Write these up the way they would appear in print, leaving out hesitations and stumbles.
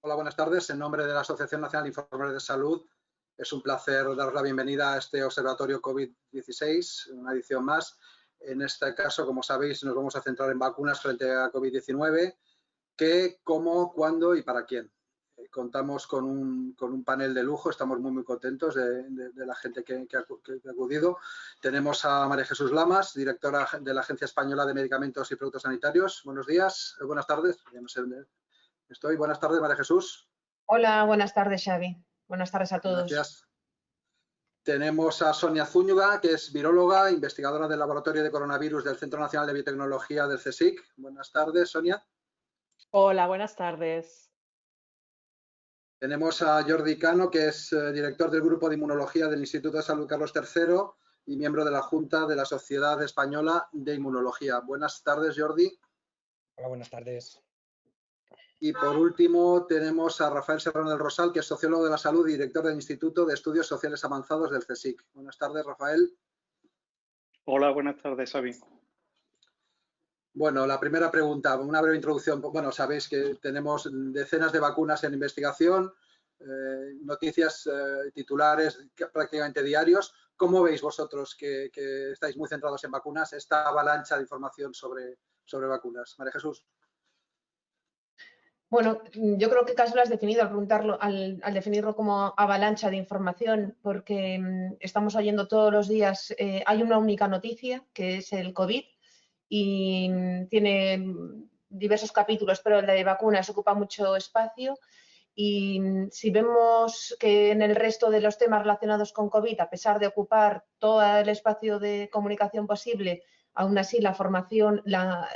Hola, buenas tardes. En nombre de la Asociación Nacional de Informadores de Salud, es un placer daros la bienvenida a este observatorio COVID-16, una edición más. En este caso, como sabéis, nos vamos a centrar en vacunas frente a COVID-19, qué, cómo, cuándo y para quién. Contamos con un panel de lujo, estamos muy contentos de la gente que ha acudido. Tenemos a María Jesús Lamas, directora de la Agencia Española de Medicamentos y Productos Sanitarios. Buenos días, buenas tardes. Ya no sé dónde estoy. Buenas tardes, María Jesús. Hola, buenas tardes, Xavi. Buenas tardes a todos. Gracias. Tenemos a Sonia Zúñiga, que es viróloga, investigadora del Laboratorio de Coronavirus del Centro Nacional de Biotecnología del CSIC. Buenas tardes, Sonia. Hola, buenas tardes. Tenemos a Jordi Cano, que es director del Grupo de Inmunología del Instituto de Salud Carlos III y miembro de la Junta de la Sociedad Española de Inmunología. Buenas tardes, Jordi. Hola, buenas tardes. Y por último tenemos a Rafael Serrano del Rosal, que es sociólogo de la salud y director del Instituto de Estudios Sociales Avanzados del CSIC. Buenas tardes, Rafael. Hola, buenas tardes, Xavi. Bueno, la primera pregunta, una breve introducción. Bueno, sabéis que tenemos decenas de vacunas en investigación, noticias titulares prácticamente diarios. ¿Cómo veis vosotros que estáis muy centrados en vacunas esta avalancha de información sobre vacunas? María Jesús. Bueno, yo creo que casi lo has definido al preguntarlo, al definirlo como avalancha de información, porque estamos oyendo todos los días, hay una única noticia, que es el COVID, y tiene diversos capítulos, pero el de vacunas ocupa mucho espacio. Y si vemos que en el resto de los temas relacionados con COVID, a pesar de ocupar todo el espacio de comunicación posible, aún así la formación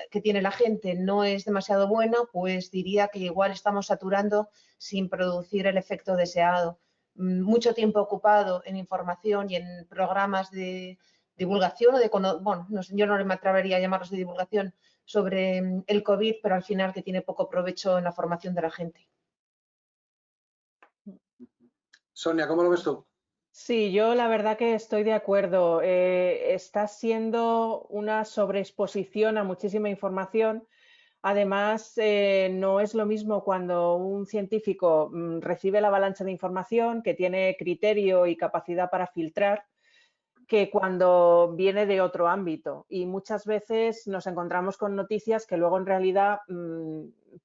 que tiene la gente no es demasiado buena, pues diría que igual estamos saturando sin producir el efecto deseado. Mucho tiempo ocupado en información y en programas de divulgación, bueno, yo no me atrevería a llamarlos de divulgación, sobre el COVID, pero al final que tiene poco provecho en la formación de la gente. Sonia, ¿cómo lo ves tú? Sí, yo la verdad que estoy de acuerdo. Está siendo una sobreexposición a muchísima información. Además, no es lo mismo cuando un científico recibe la avalancha de información, que tiene criterio y capacidad para filtrar, que cuando viene de otro ámbito. Y muchas veces nos encontramos con noticias que luego en realidad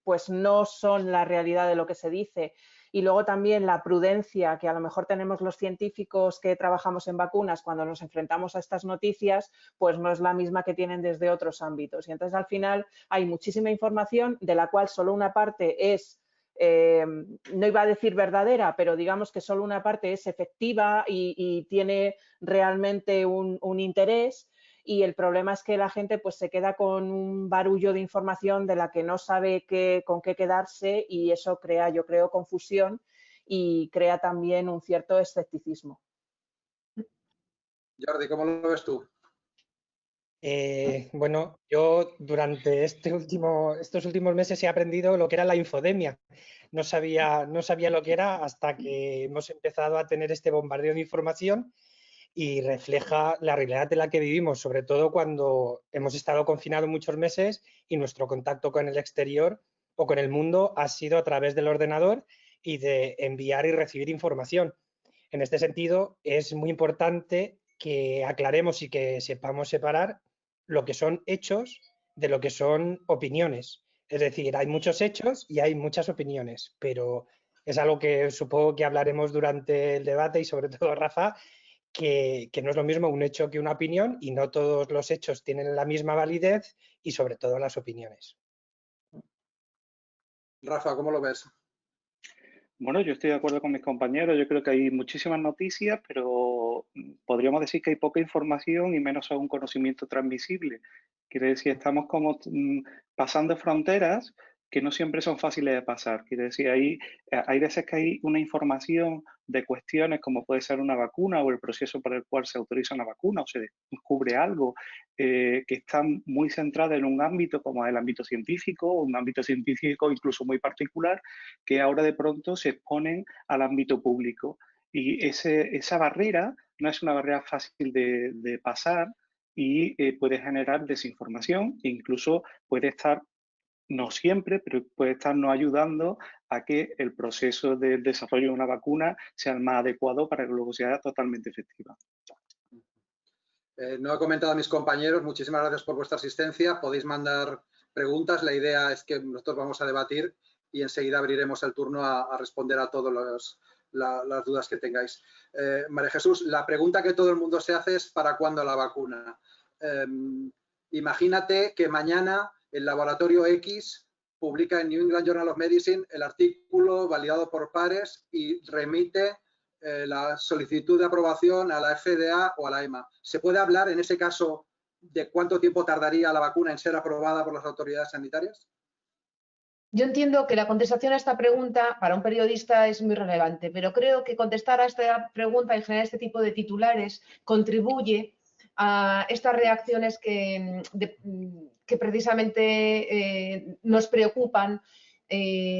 pues no son la realidad de lo que se dice. Y luego también la prudencia que a lo mejor tenemos los científicos que trabajamos en vacunas cuando nos enfrentamos a estas noticias, pues no es la misma que tienen desde otros ámbitos. Y entonces al final hay muchísima información de la cual solo una parte es no iba a decir verdadera, pero digamos que solo una parte es efectiva y tiene realmente un interés, y el problema es que la gente pues se queda con un barullo de información de la que no sabe con qué quedarse, y eso crea, yo creo, confusión y crea también un cierto escepticismo. Jordi, ¿cómo lo ves tú? Bueno, yo durante estos últimos meses he aprendido lo que era la infodemia. No sabía lo que era hasta que hemos empezado a tener este bombardeo de información, y refleja la realidad en la que vivimos, sobre todo cuando hemos estado confinados muchos meses y nuestro contacto con el exterior o con el mundo ha sido a través del ordenador y de enviar y recibir información. En este sentido, es muy importante que aclaremos y que sepamos separar lo que son hechos de lo que son opiniones. Es decir, hay muchos hechos y hay muchas opiniones, pero es algo que supongo que hablaremos durante el debate, y sobre todo Rafa, que no es lo mismo un hecho que una opinión, y no todos los hechos tienen la misma validez, y sobre todo las opiniones. Rafa, ¿cómo lo ves? Bueno, yo estoy de acuerdo con mis compañeros. Yo creo que hay muchísimas noticias, pero podríamos decir que hay poca información y menos aún conocimiento transmisible. Quiere decir, estamos como pasando fronteras que no siempre son fáciles de pasar. Quiere decir, hay veces que hay una información de cuestiones como puede ser una vacuna o el proceso por el cual se autoriza una vacuna o se descubre algo que está muy centrada en un ámbito como el ámbito científico, un ámbito científico incluso muy particular, que ahora de pronto se exponen al ámbito público. Y esa barrera no es una barrera fácil de pasar, y puede generar desinformación e incluso puede estar no siempre, pero puede estarnos ayudando a que el proceso de desarrollo de una vacuna sea el más adecuado para que luego sea totalmente efectiva. No he comentado a mis compañeros, muchísimas gracias por vuestra asistencia. Podéis mandar preguntas, la idea es que nosotros vamos a debatir y enseguida abriremos el turno a responder a todas las dudas que tengáis. María Jesús, la pregunta que todo el mundo se hace es ¿para cuándo la vacuna? Imagínate que mañana el laboratorio X publica en New England Journal of Medicine el artículo validado por pares y remite la solicitud de aprobación a la FDA o a la EMA. ¿Se puede hablar en ese caso de cuánto tiempo tardaría la vacuna en ser aprobada por las autoridades sanitarias? Yo entiendo que la contestación a esta pregunta para un periodista es muy relevante, pero creo que contestar a esta pregunta y generar este tipo de titulares contribuye a estas reacciones que precisamente nos preocupan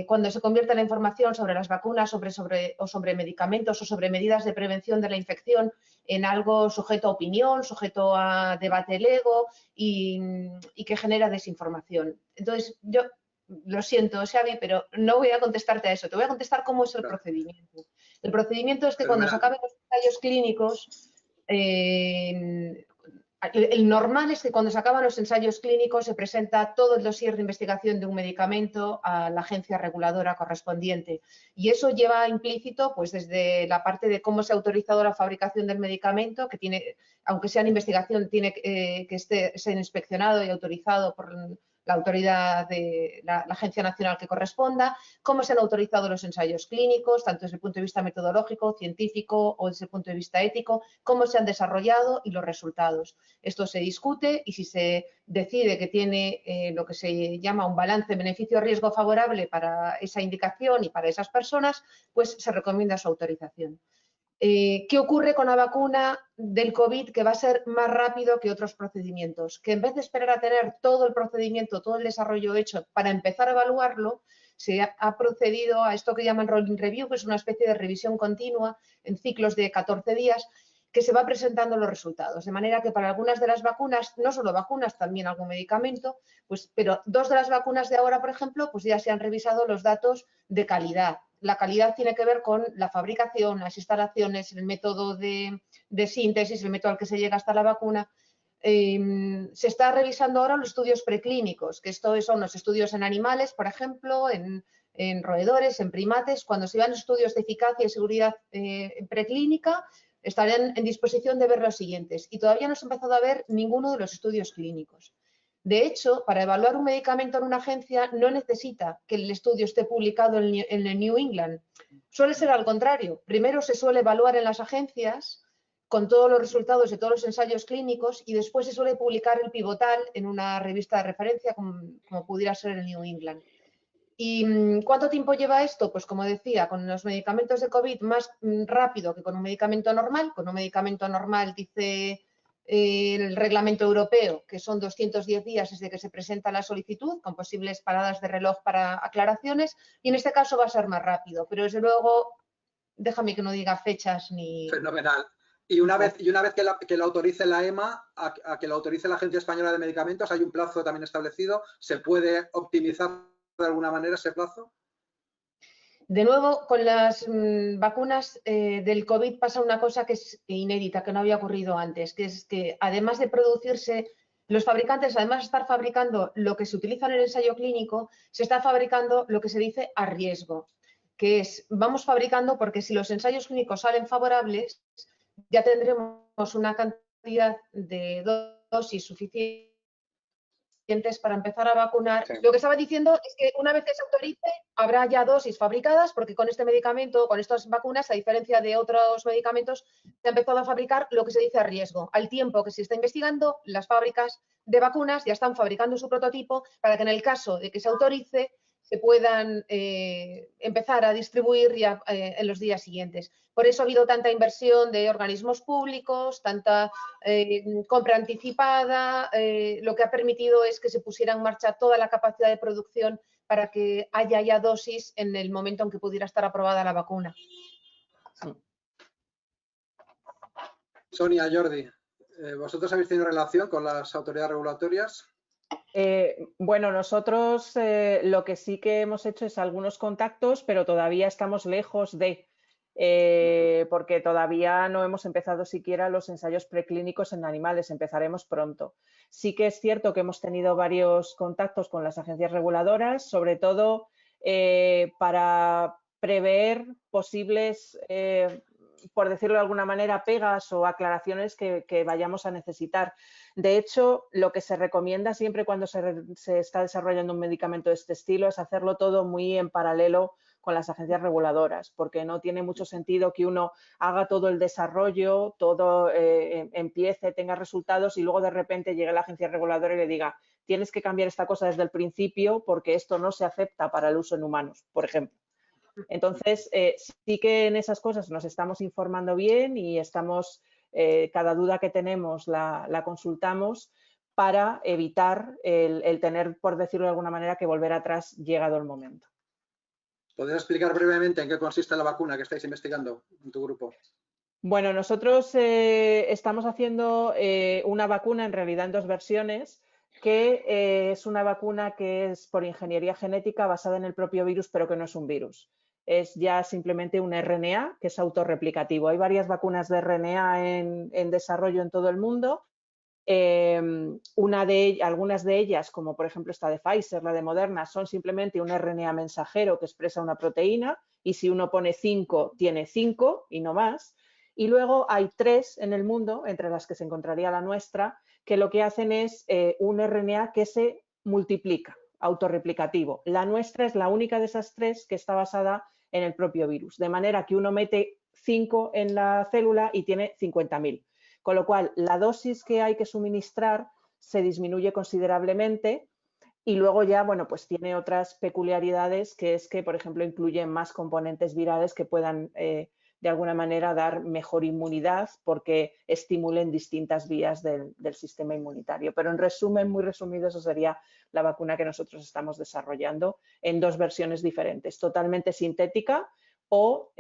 cuando se convierte la información sobre las vacunas o sobre medicamentos o sobre medidas de prevención de la infección en algo sujeto a opinión, sujeto a debate lego y que genera desinformación. Entonces, yo lo siento, Xavi, pero no voy a contestarte a eso. Te voy a contestar cómo es el procedimiento. El procedimiento es que cuando se acaben los ensayos clínicos, el normal es que cuando se acaban los ensayos clínicos se presenta todo el dossier de investigación de un medicamento a la agencia reguladora correspondiente. Y eso lleva implícito, pues desde la parte de cómo se ha autorizado la fabricación del medicamento, que tiene, aunque sea en investigación, tiene que ser inspeccionado y autorizado por la autoridad de la agencia nacional que corresponda, cómo se han autorizado los ensayos clínicos, tanto desde el punto de vista metodológico, científico o desde el punto de vista ético, cómo se han desarrollado y los resultados. Esto se discute y si se decide que tiene lo que se llama un balance beneficio-riesgo favorable para esa indicación y para esas personas, pues se recomienda su autorización. ¿Qué ocurre con la vacuna del COVID? Que va a ser más rápido que otros procedimientos, que en vez de esperar a tener todo el procedimiento, todo el desarrollo hecho para empezar a evaluarlo, se ha procedido a esto que llaman rolling review, que es una especie de revisión continua en ciclos de 14 días, que se va presentando los resultados. De manera que para algunas de las vacunas, no solo vacunas, también algún medicamento, pues, pero 2 de las vacunas de ahora, por ejemplo, pues ya se han revisado los datos de calidad. La calidad tiene que ver con la fabricación, las instalaciones, el método de síntesis, el método al que se llega hasta la vacuna. Se está revisando ahora los estudios preclínicos, que esto son los estudios en animales, por ejemplo, en roedores, en primates. Cuando se vean estudios de eficacia y seguridad preclínica, estarán en disposición de ver los siguientes. Y todavía no se ha empezado a ver ninguno de los estudios clínicos. De hecho, para evaluar un medicamento en una agencia no necesita que el estudio esté publicado en el New England. Suele ser al contrario. Primero se suele evaluar en las agencias con todos los resultados de todos los ensayos clínicos y después se suele publicar el pivotal en una revista de referencia como pudiera ser el New England. ¿Y cuánto tiempo lleva esto? Pues como decía, con los medicamentos de COVID más rápido que con un medicamento normal. Con un medicamento normal dice el reglamento europeo que son 210 días desde que se presenta la solicitud, con posibles paradas de reloj para aclaraciones, y en este caso va a ser más rápido, pero desde luego, déjame que no diga fechas ni... Fenomenal. Y una vez que la autorice la EMA, a que la autorice la Agencia Española de Medicamentos, hay un plazo también establecido. ¿Se puede optimizar de alguna manera ese plazo? De nuevo, con las vacunas del COVID pasa una cosa que es inédita, que no había ocurrido antes, que es que además de producirse, los fabricantes, además de estar fabricando lo que se utiliza en el ensayo clínico, se está fabricando lo que se dice a riesgo, que es, vamos fabricando porque si los ensayos clínicos salen favorables, ya tendremos una cantidad de dosis suficiente para empezar a vacunar. Sí. Lo que estaba diciendo es que una vez que se autorice, habrá ya dosis fabricadas, porque con este medicamento, con estas vacunas, a diferencia de otros medicamentos, se ha empezado a fabricar lo que se dice a riesgo. Al tiempo que se está investigando, las fábricas de vacunas ya están fabricando su prototipo para que en el caso de que se autorice, se puedan empezar a distribuir ya en los días siguientes. Por eso ha habido tanta inversión de organismos públicos, tanta compra anticipada, lo que ha permitido es que se pusiera en marcha toda la capacidad de producción para que haya ya dosis en el momento en que pudiera estar aprobada la vacuna. Sonia, Jordi, ¿vosotros habéis tenido relación con las autoridades regulatorias? Bueno, nosotros lo que sí que hemos hecho es algunos contactos, pero todavía estamos lejos de, porque todavía no hemos empezado siquiera los ensayos preclínicos en animales, empezaremos pronto. Sí que es cierto que hemos tenido varios contactos con las agencias reguladoras, sobre todo para prever posibles, por decirlo de alguna manera, pegas o aclaraciones que vayamos a necesitar. De hecho, lo que se recomienda siempre cuando se está desarrollando un medicamento de este estilo es hacerlo todo muy en paralelo con las agencias reguladoras, porque no tiene mucho sentido que uno haga todo el desarrollo, todo empiece, tenga resultados y luego de repente llegue la agencia reguladora y le diga tienes que cambiar esta cosa desde el principio porque esto no se acepta para el uso en humanos, por ejemplo. Entonces, sí que en esas cosas nos estamos informando bien y estamos, cada duda que tenemos la consultamos para evitar el tener, por decirlo de alguna manera, que volver atrás llegado el momento. ¿Podrías explicar brevemente en qué consiste la vacuna que estáis investigando en tu grupo? Bueno, nosotros estamos haciendo una vacuna en realidad en dos versiones, que es una vacuna que es por ingeniería genética basada en el propio virus, pero que no es un virus. Es ya simplemente un RNA que es autorreplicativo. Hay varias vacunas de RNA en desarrollo en todo el mundo. Algunas de ellas, como por ejemplo esta de Pfizer, la de Moderna, son simplemente un RNA mensajero que expresa una proteína y si uno pone 5, tiene 5 y no más. Y luego hay 3 en el mundo, entre las que se encontraría la nuestra, que lo que hacen es un RNA que se multiplica, autorreplicativo. La nuestra es la única de esas 3 que está basada en el propio virus, de manera que uno mete 5 en la célula y tiene 50.000. Con lo cual, la dosis que hay que suministrar se disminuye considerablemente y luego ya, bueno, pues tiene otras peculiaridades, que es que, por ejemplo, incluye más componentes virales que puedan, de alguna manera, dar mejor inmunidad porque estimulen distintas vías del sistema inmunitario. Pero en resumen, muy resumido, eso sería la vacuna que nosotros estamos desarrollando en dos versiones diferentes, totalmente sintética o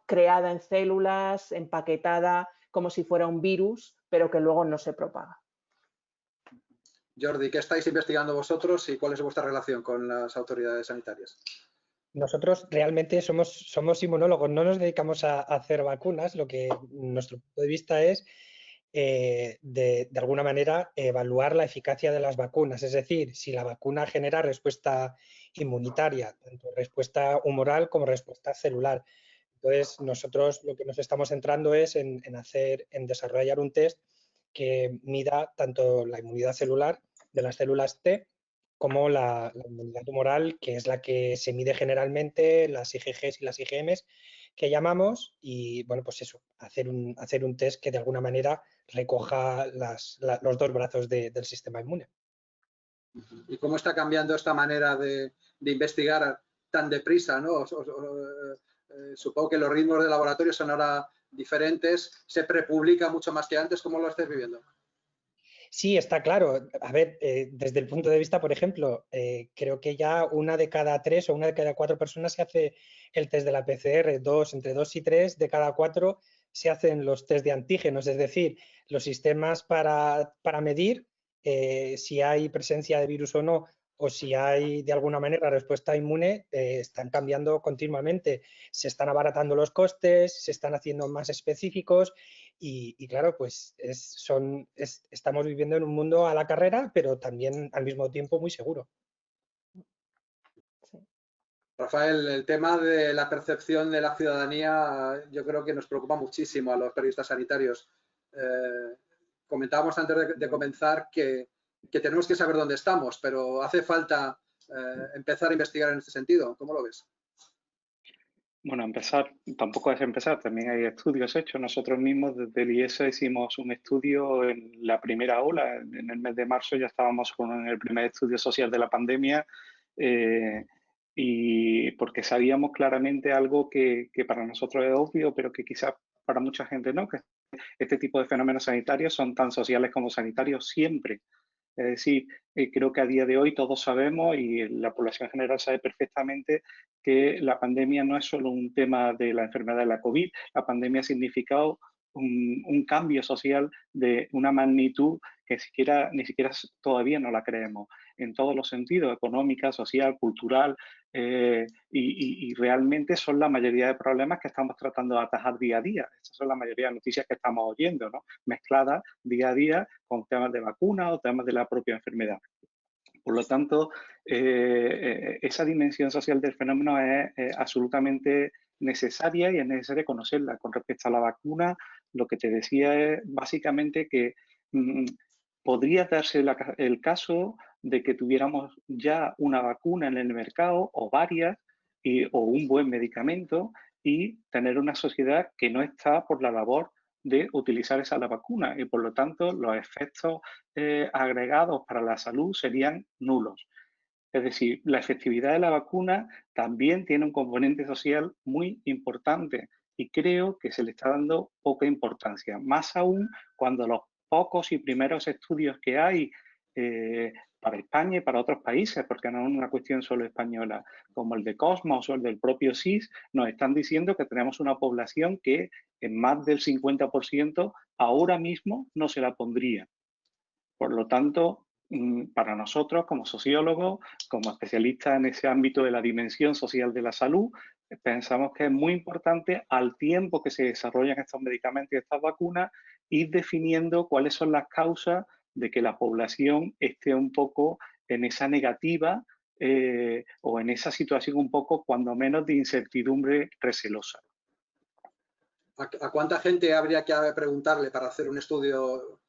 creada en células, empaquetada como si fuera un virus, pero que luego no se propaga. Jordi, ¿qué estáis investigando vosotros y cuál es vuestra relación con las autoridades sanitarias? Nosotros realmente somos inmunólogos, no nos dedicamos a hacer vacunas, lo que nuestro punto de vista es de alguna manera evaluar la eficacia de las vacunas, es decir, si la vacuna genera respuesta inmunitaria, tanto respuesta humoral como respuesta celular. Entonces, nosotros lo que nos estamos centrando es en desarrollar un test que mida tanto la inmunidad celular de las células T como la inmunidad tumoral, que es la que se mide generalmente, las IgGs y las IgMs que llamamos, y bueno, pues eso, hacer un test que de alguna manera recoja los dos brazos del sistema inmune. ¿Y cómo está cambiando esta manera de investigar tan deprisa, ¿no? Supongo que los ritmos de laboratorio son ahora diferentes, se prepublica mucho más que antes. ¿Cómo lo estáis viviendo? Sí, está claro. A ver, desde el punto de vista, por ejemplo, creo que ya 1 de cada 3 o 1 de cada 4 personas se hace el test de la PCR, entre 2 y 3 de cada 4 se hacen los test de antígenos, es decir, los sistemas para medir si hay presencia de virus o no, o si hay de alguna manera respuesta inmune, están cambiando continuamente. Se están abaratando los costes, se están haciendo más específicos y claro, pues estamos viviendo en un mundo a la carrera, pero también al mismo tiempo muy seguro. Sí. Rafael, el tema de la percepción de la ciudadanía yo creo que nos preocupa muchísimo a los periodistas sanitarios. Comentábamos antes de comenzar que tenemos que saber dónde estamos, pero hace falta empezar a investigar en este sentido. ¿Cómo lo ves? Bueno, tampoco es empezar, también hay estudios hechos. Nosotros mismos desde el IESA hicimos un estudio en la primera ola, en el mes de marzo ya estábamos con el primer estudio social de la pandemia y porque sabíamos claramente algo que para nosotros es obvio, pero que quizás para mucha gente no, que este tipo de fenómenos sanitarios son tan sociales como sanitarios siempre. Es decir, creo que a día de hoy todos sabemos y la población general sabe perfectamente que la pandemia no es solo un tema de la enfermedad de la COVID, la pandemia ha significado un cambio social de una magnitud que ni siquiera todavía no la creemos en todos los sentidos, económica, social, cultural, y realmente son la mayoría de problemas que estamos tratando de atajar día a día. Estas son la mayoría de noticias que estamos oyendo, ¿no? Mezcladas día a día con temas de vacunas o temas de la propia enfermedad. Por lo tanto, esa dimensión social del fenómeno es absolutamente necesaria y es necesario conocerla. Con respecto a la vacuna, lo que te decía es básicamente que podría darse el caso de que tuviéramos ya una vacuna en el mercado o varias o un buen medicamento y tener una sociedad que no está por la labor de utilizar esa la vacuna y por lo tanto los efectos agregados para la salud serían nulos. Es decir, la efectividad de la vacuna también tiene un componente social muy importante y creo que se le está dando poca importancia, más aún cuando los pocos y primeros estudios que hay para España y para otros países, porque no es una cuestión solo española, como el de Cosmos o el del propio SIS, nos están diciendo que tenemos una población que en más del 50% ahora mismo no se la pondría. Por lo tanto, para nosotros como sociólogos, como especialistas en ese ámbito de la dimensión social de la salud, pensamos que es muy importante al tiempo que se desarrollan estos medicamentos y estas vacunas, ir definiendo cuáles son las causas de que la población esté un poco en esa negativa o en esa situación un poco, cuando menos, de incertidumbre recelosa. ¿A cuánta gente habría que preguntarle para hacer un estudio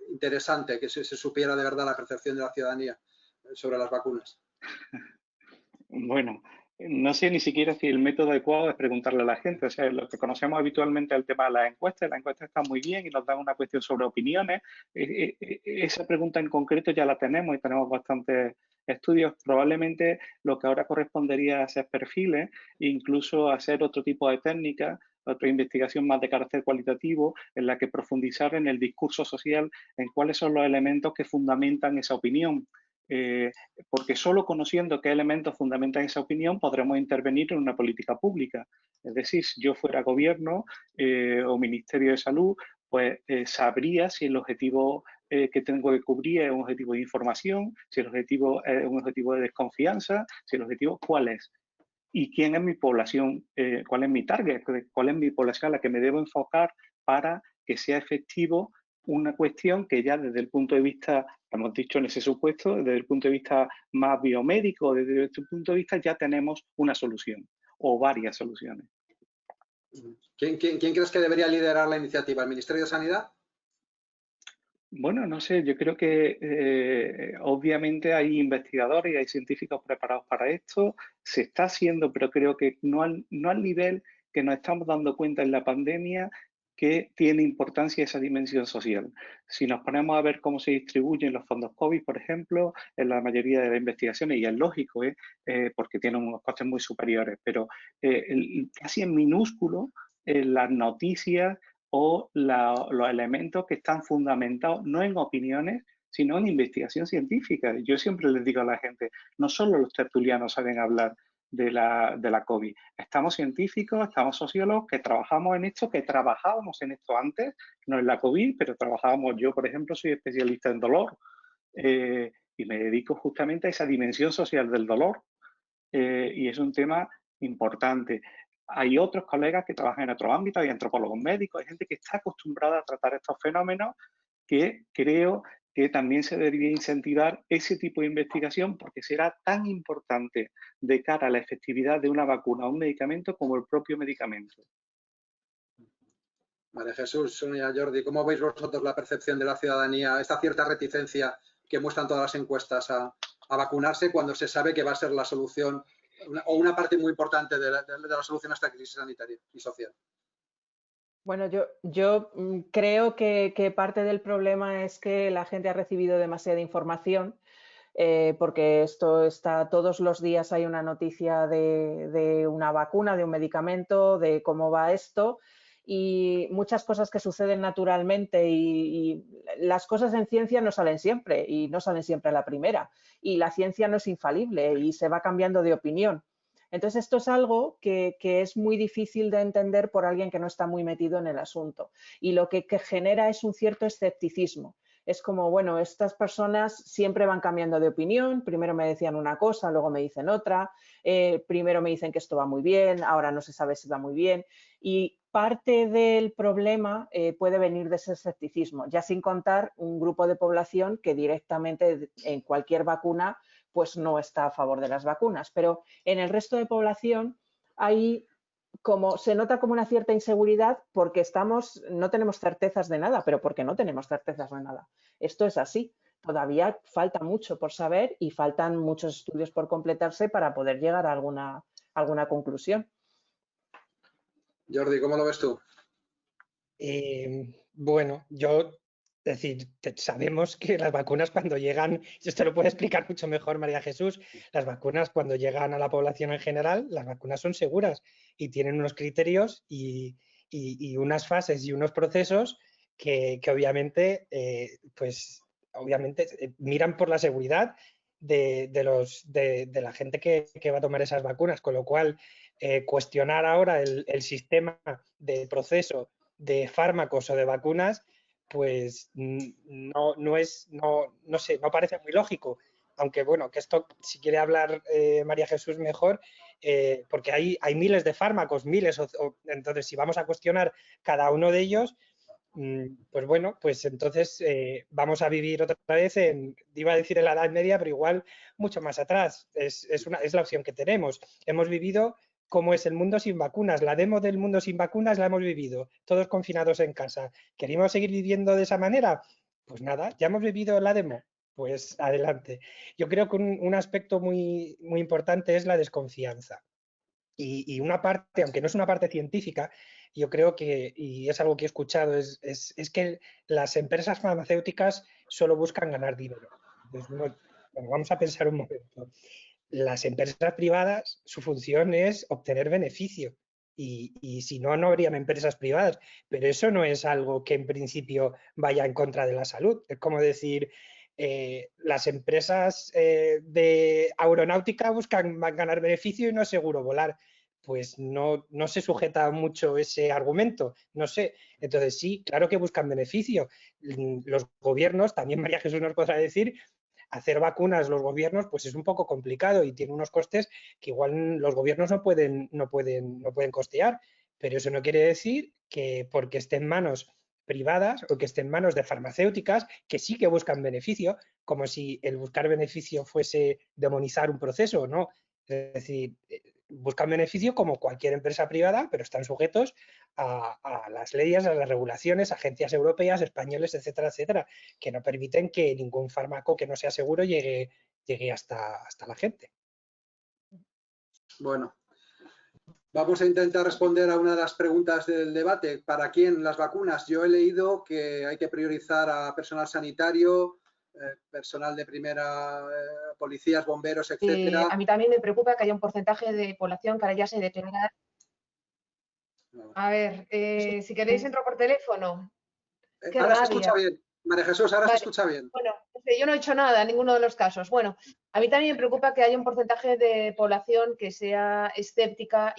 interesante, que se supiera de verdad la percepción de la ciudadanía sobre las vacunas? Bueno, no sé ni siquiera si el método adecuado es preguntarle a la gente. O sea, lo que conocemos habitualmente es el tema de las encuestas está muy bien y nos dan una cuestión sobre opiniones. Esa pregunta en concreto ya la tenemos y tenemos bastantes estudios. Probablemente lo que ahora correspondería a hacer perfiles e incluso hacer otro tipo de técnicas, otra investigación más de carácter cualitativo, en la que profundizar en el discurso social, en cuáles son los elementos que fundamentan esa opinión. Porque solo conociendo qué elementos fundamentan esa opinión podremos intervenir en una política pública. Es decir, si yo fuera gobierno o Ministerio de Salud, pues sabría si el objetivo que tengo que cubrir es un objetivo de información, si el objetivo es un objetivo de desconfianza, si el objetivo cuál es. ¿Y quién es mi población? ¿Cuál es mi target? ¿Cuál es mi población a la que me debo enfocar para que sea efectivo una cuestión que ya desde el punto de vista, hemos dicho en ese supuesto, desde el punto de vista más biomédico, desde este punto de vista ya tenemos una solución o varias soluciones? ¿Quién crees que debería liderar la iniciativa? ¿El Ministerio de Sanidad? Bueno, no sé, yo creo que obviamente hay investigadores y hay científicos preparados para esto, se está haciendo, pero creo que no al nivel que nos estamos dando cuenta en la pandemia que tiene importancia esa dimensión social. Si nos ponemos a ver cómo se distribuyen los fondos COVID, por ejemplo, en la mayoría de las investigaciones, y es lógico, porque tienen unos costes muy superiores, pero casi en minúsculo las noticias o los elementos que están fundamentados no en opiniones, sino en investigación científica. Yo siempre les digo a la gente, no solo los tertulianos saben hablar de la COVID. Estamos científicos, estamos sociólogos que trabajamos en esto, que trabajábamos en esto antes, no en la COVID, pero trabajábamos, yo por ejemplo soy especialista en dolor y me dedico justamente a esa dimensión social del dolor y es un tema importante. Hay otros colegas que trabajan en otros ámbitos, hay antropólogos médicos, hay gente que está acostumbrada a tratar estos fenómenos que creo que también se debería incentivar ese tipo de investigación porque será tan importante de cara a la efectividad de una vacuna o un medicamento como el propio medicamento. María Jesús, Sonia, Jordi, ¿cómo veis vosotros la percepción de la ciudadanía, esta cierta reticencia que muestran todas las encuestas a vacunarse cuando se sabe que va a ser la solución o una parte muy importante de la solución a esta crisis sanitaria y social? Bueno, yo creo que parte del problema es que la gente ha recibido demasiada información, porque esto está todos los días, hay una noticia de una vacuna, de un medicamento, de cómo va esto, y muchas cosas que suceden naturalmente y las cosas en ciencia no salen siempre y no salen siempre a la primera, y la ciencia no es infalible y se va cambiando de opinión. Entonces, esto es algo que es muy difícil de entender por alguien que no está muy metido en el asunto y lo que genera es un cierto escepticismo. es como, bueno, estas personas siempre van cambiando de opinión, primero me decían una cosa, luego me dicen otra, primero me dicen que esto va muy bien, ahora no se sabe si va muy bien, y parte del problema puede venir de ese escepticismo, ya sin contar un grupo de población que directamente en cualquier vacuna pues no está a favor de las vacunas, pero en el resto de población se nota como una cierta inseguridad porque no tenemos certezas de nada, pero porque no tenemos certezas de nada. Esto es así. Todavía falta mucho por saber y faltan muchos estudios por completarse para poder llegar a alguna conclusión. Jordi, ¿cómo lo ves tú? Bueno, es decir, sabemos que las vacunas cuando llegan, y esto lo puede explicar mucho mejor María Jesús, las vacunas cuando llegan a la población en general, las vacunas son seguras y tienen unos criterios y unas fases y unos procesos que obviamente, pues obviamente miran por la seguridad de la gente que va a tomar esas vacunas, con lo cual cuestionar ahora el sistema de proceso de fármacos o de vacunas, pues no sé, no parece muy lógico. Aunque bueno, que esto, si quiere hablar María Jesús mejor, porque hay miles de fármacos, entonces si vamos a cuestionar cada uno de ellos, pues bueno, pues entonces vamos a vivir otra vez iba a decir en la Edad Media, pero igual mucho más atrás. Es la opción que tenemos. Hemos vivido cómo es el mundo sin vacunas. La demo del mundo sin vacunas la hemos vivido, todos confinados en casa. ¿Queríamos seguir viviendo de esa manera? Pues nada, ya hemos vivido la demo. Pues adelante. Yo creo que un aspecto muy, muy importante es la desconfianza. Y una parte, aunque no es una parte científica, yo creo que, y es algo que he escuchado, es que las empresas farmacéuticas solo buscan ganar dinero. Entonces, bueno, vamos a pensar un momento. Las empresas privadas, su función es obtener beneficio. Y si no, no habrían empresas privadas. Pero eso no es algo que en principio vaya en contra de la salud. Es como decir, las empresas de aeronáutica buscan ganar beneficio y no es seguro volar. Pues no se sujeta mucho ese argumento, no sé. Entonces sí, claro que buscan beneficio. Los gobiernos, también María Jesús nos podrá decir, hacer vacunas los gobiernos pues es un poco complicado y tiene unos costes que igual los gobiernos no pueden costear, pero eso no quiere decir que porque esté en manos privadas o que esté en manos de farmacéuticas que sí que buscan beneficio, como si el buscar beneficio fuese demonizar un proceso, ¿no? Es decir, buscan beneficio como cualquier empresa privada, pero están sujetos a las leyes, a las regulaciones, agencias europeas, españoles, etcétera, etcétera, que no permiten que ningún fármaco que no sea seguro llegue hasta la gente. Bueno, vamos a intentar responder a una de las preguntas del debate. ¿Para quién las vacunas? Yo he leído que hay que priorizar a personal sanitario, personal de primera, policías, bomberos, etcétera. A mí también me preocupa que haya un porcentaje de población que ahora ya se declara. A ver, si queréis entro por teléfono. Qué ahora rabia. se escucha bien. María Jesús, ahora Vale. se escucha bien. Bueno, yo no he hecho nada en ninguno de los casos. Bueno, a mí también me preocupa que haya un porcentaje de población que sea escéptica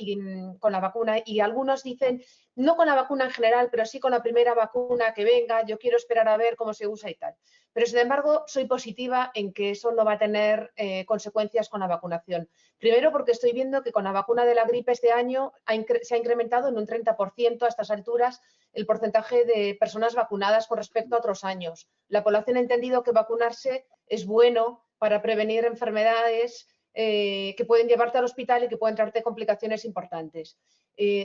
con la vacuna y algunos dicen, no con la vacuna en general, pero sí con la primera vacuna que venga, yo quiero esperar a ver cómo se usa y tal. Pero sin embargo, soy positiva en que eso no va a tener consecuencias con la vacunación. Primero porque estoy viendo que con la vacuna de la gripe este año se ha incrementado en un 30% a estas alturas el porcentaje de personas vacunadas con respecto a otros años. La población ha entendido que vacunarse es bueno para prevenir enfermedades que pueden llevarte al hospital y que pueden traerte complicaciones importantes.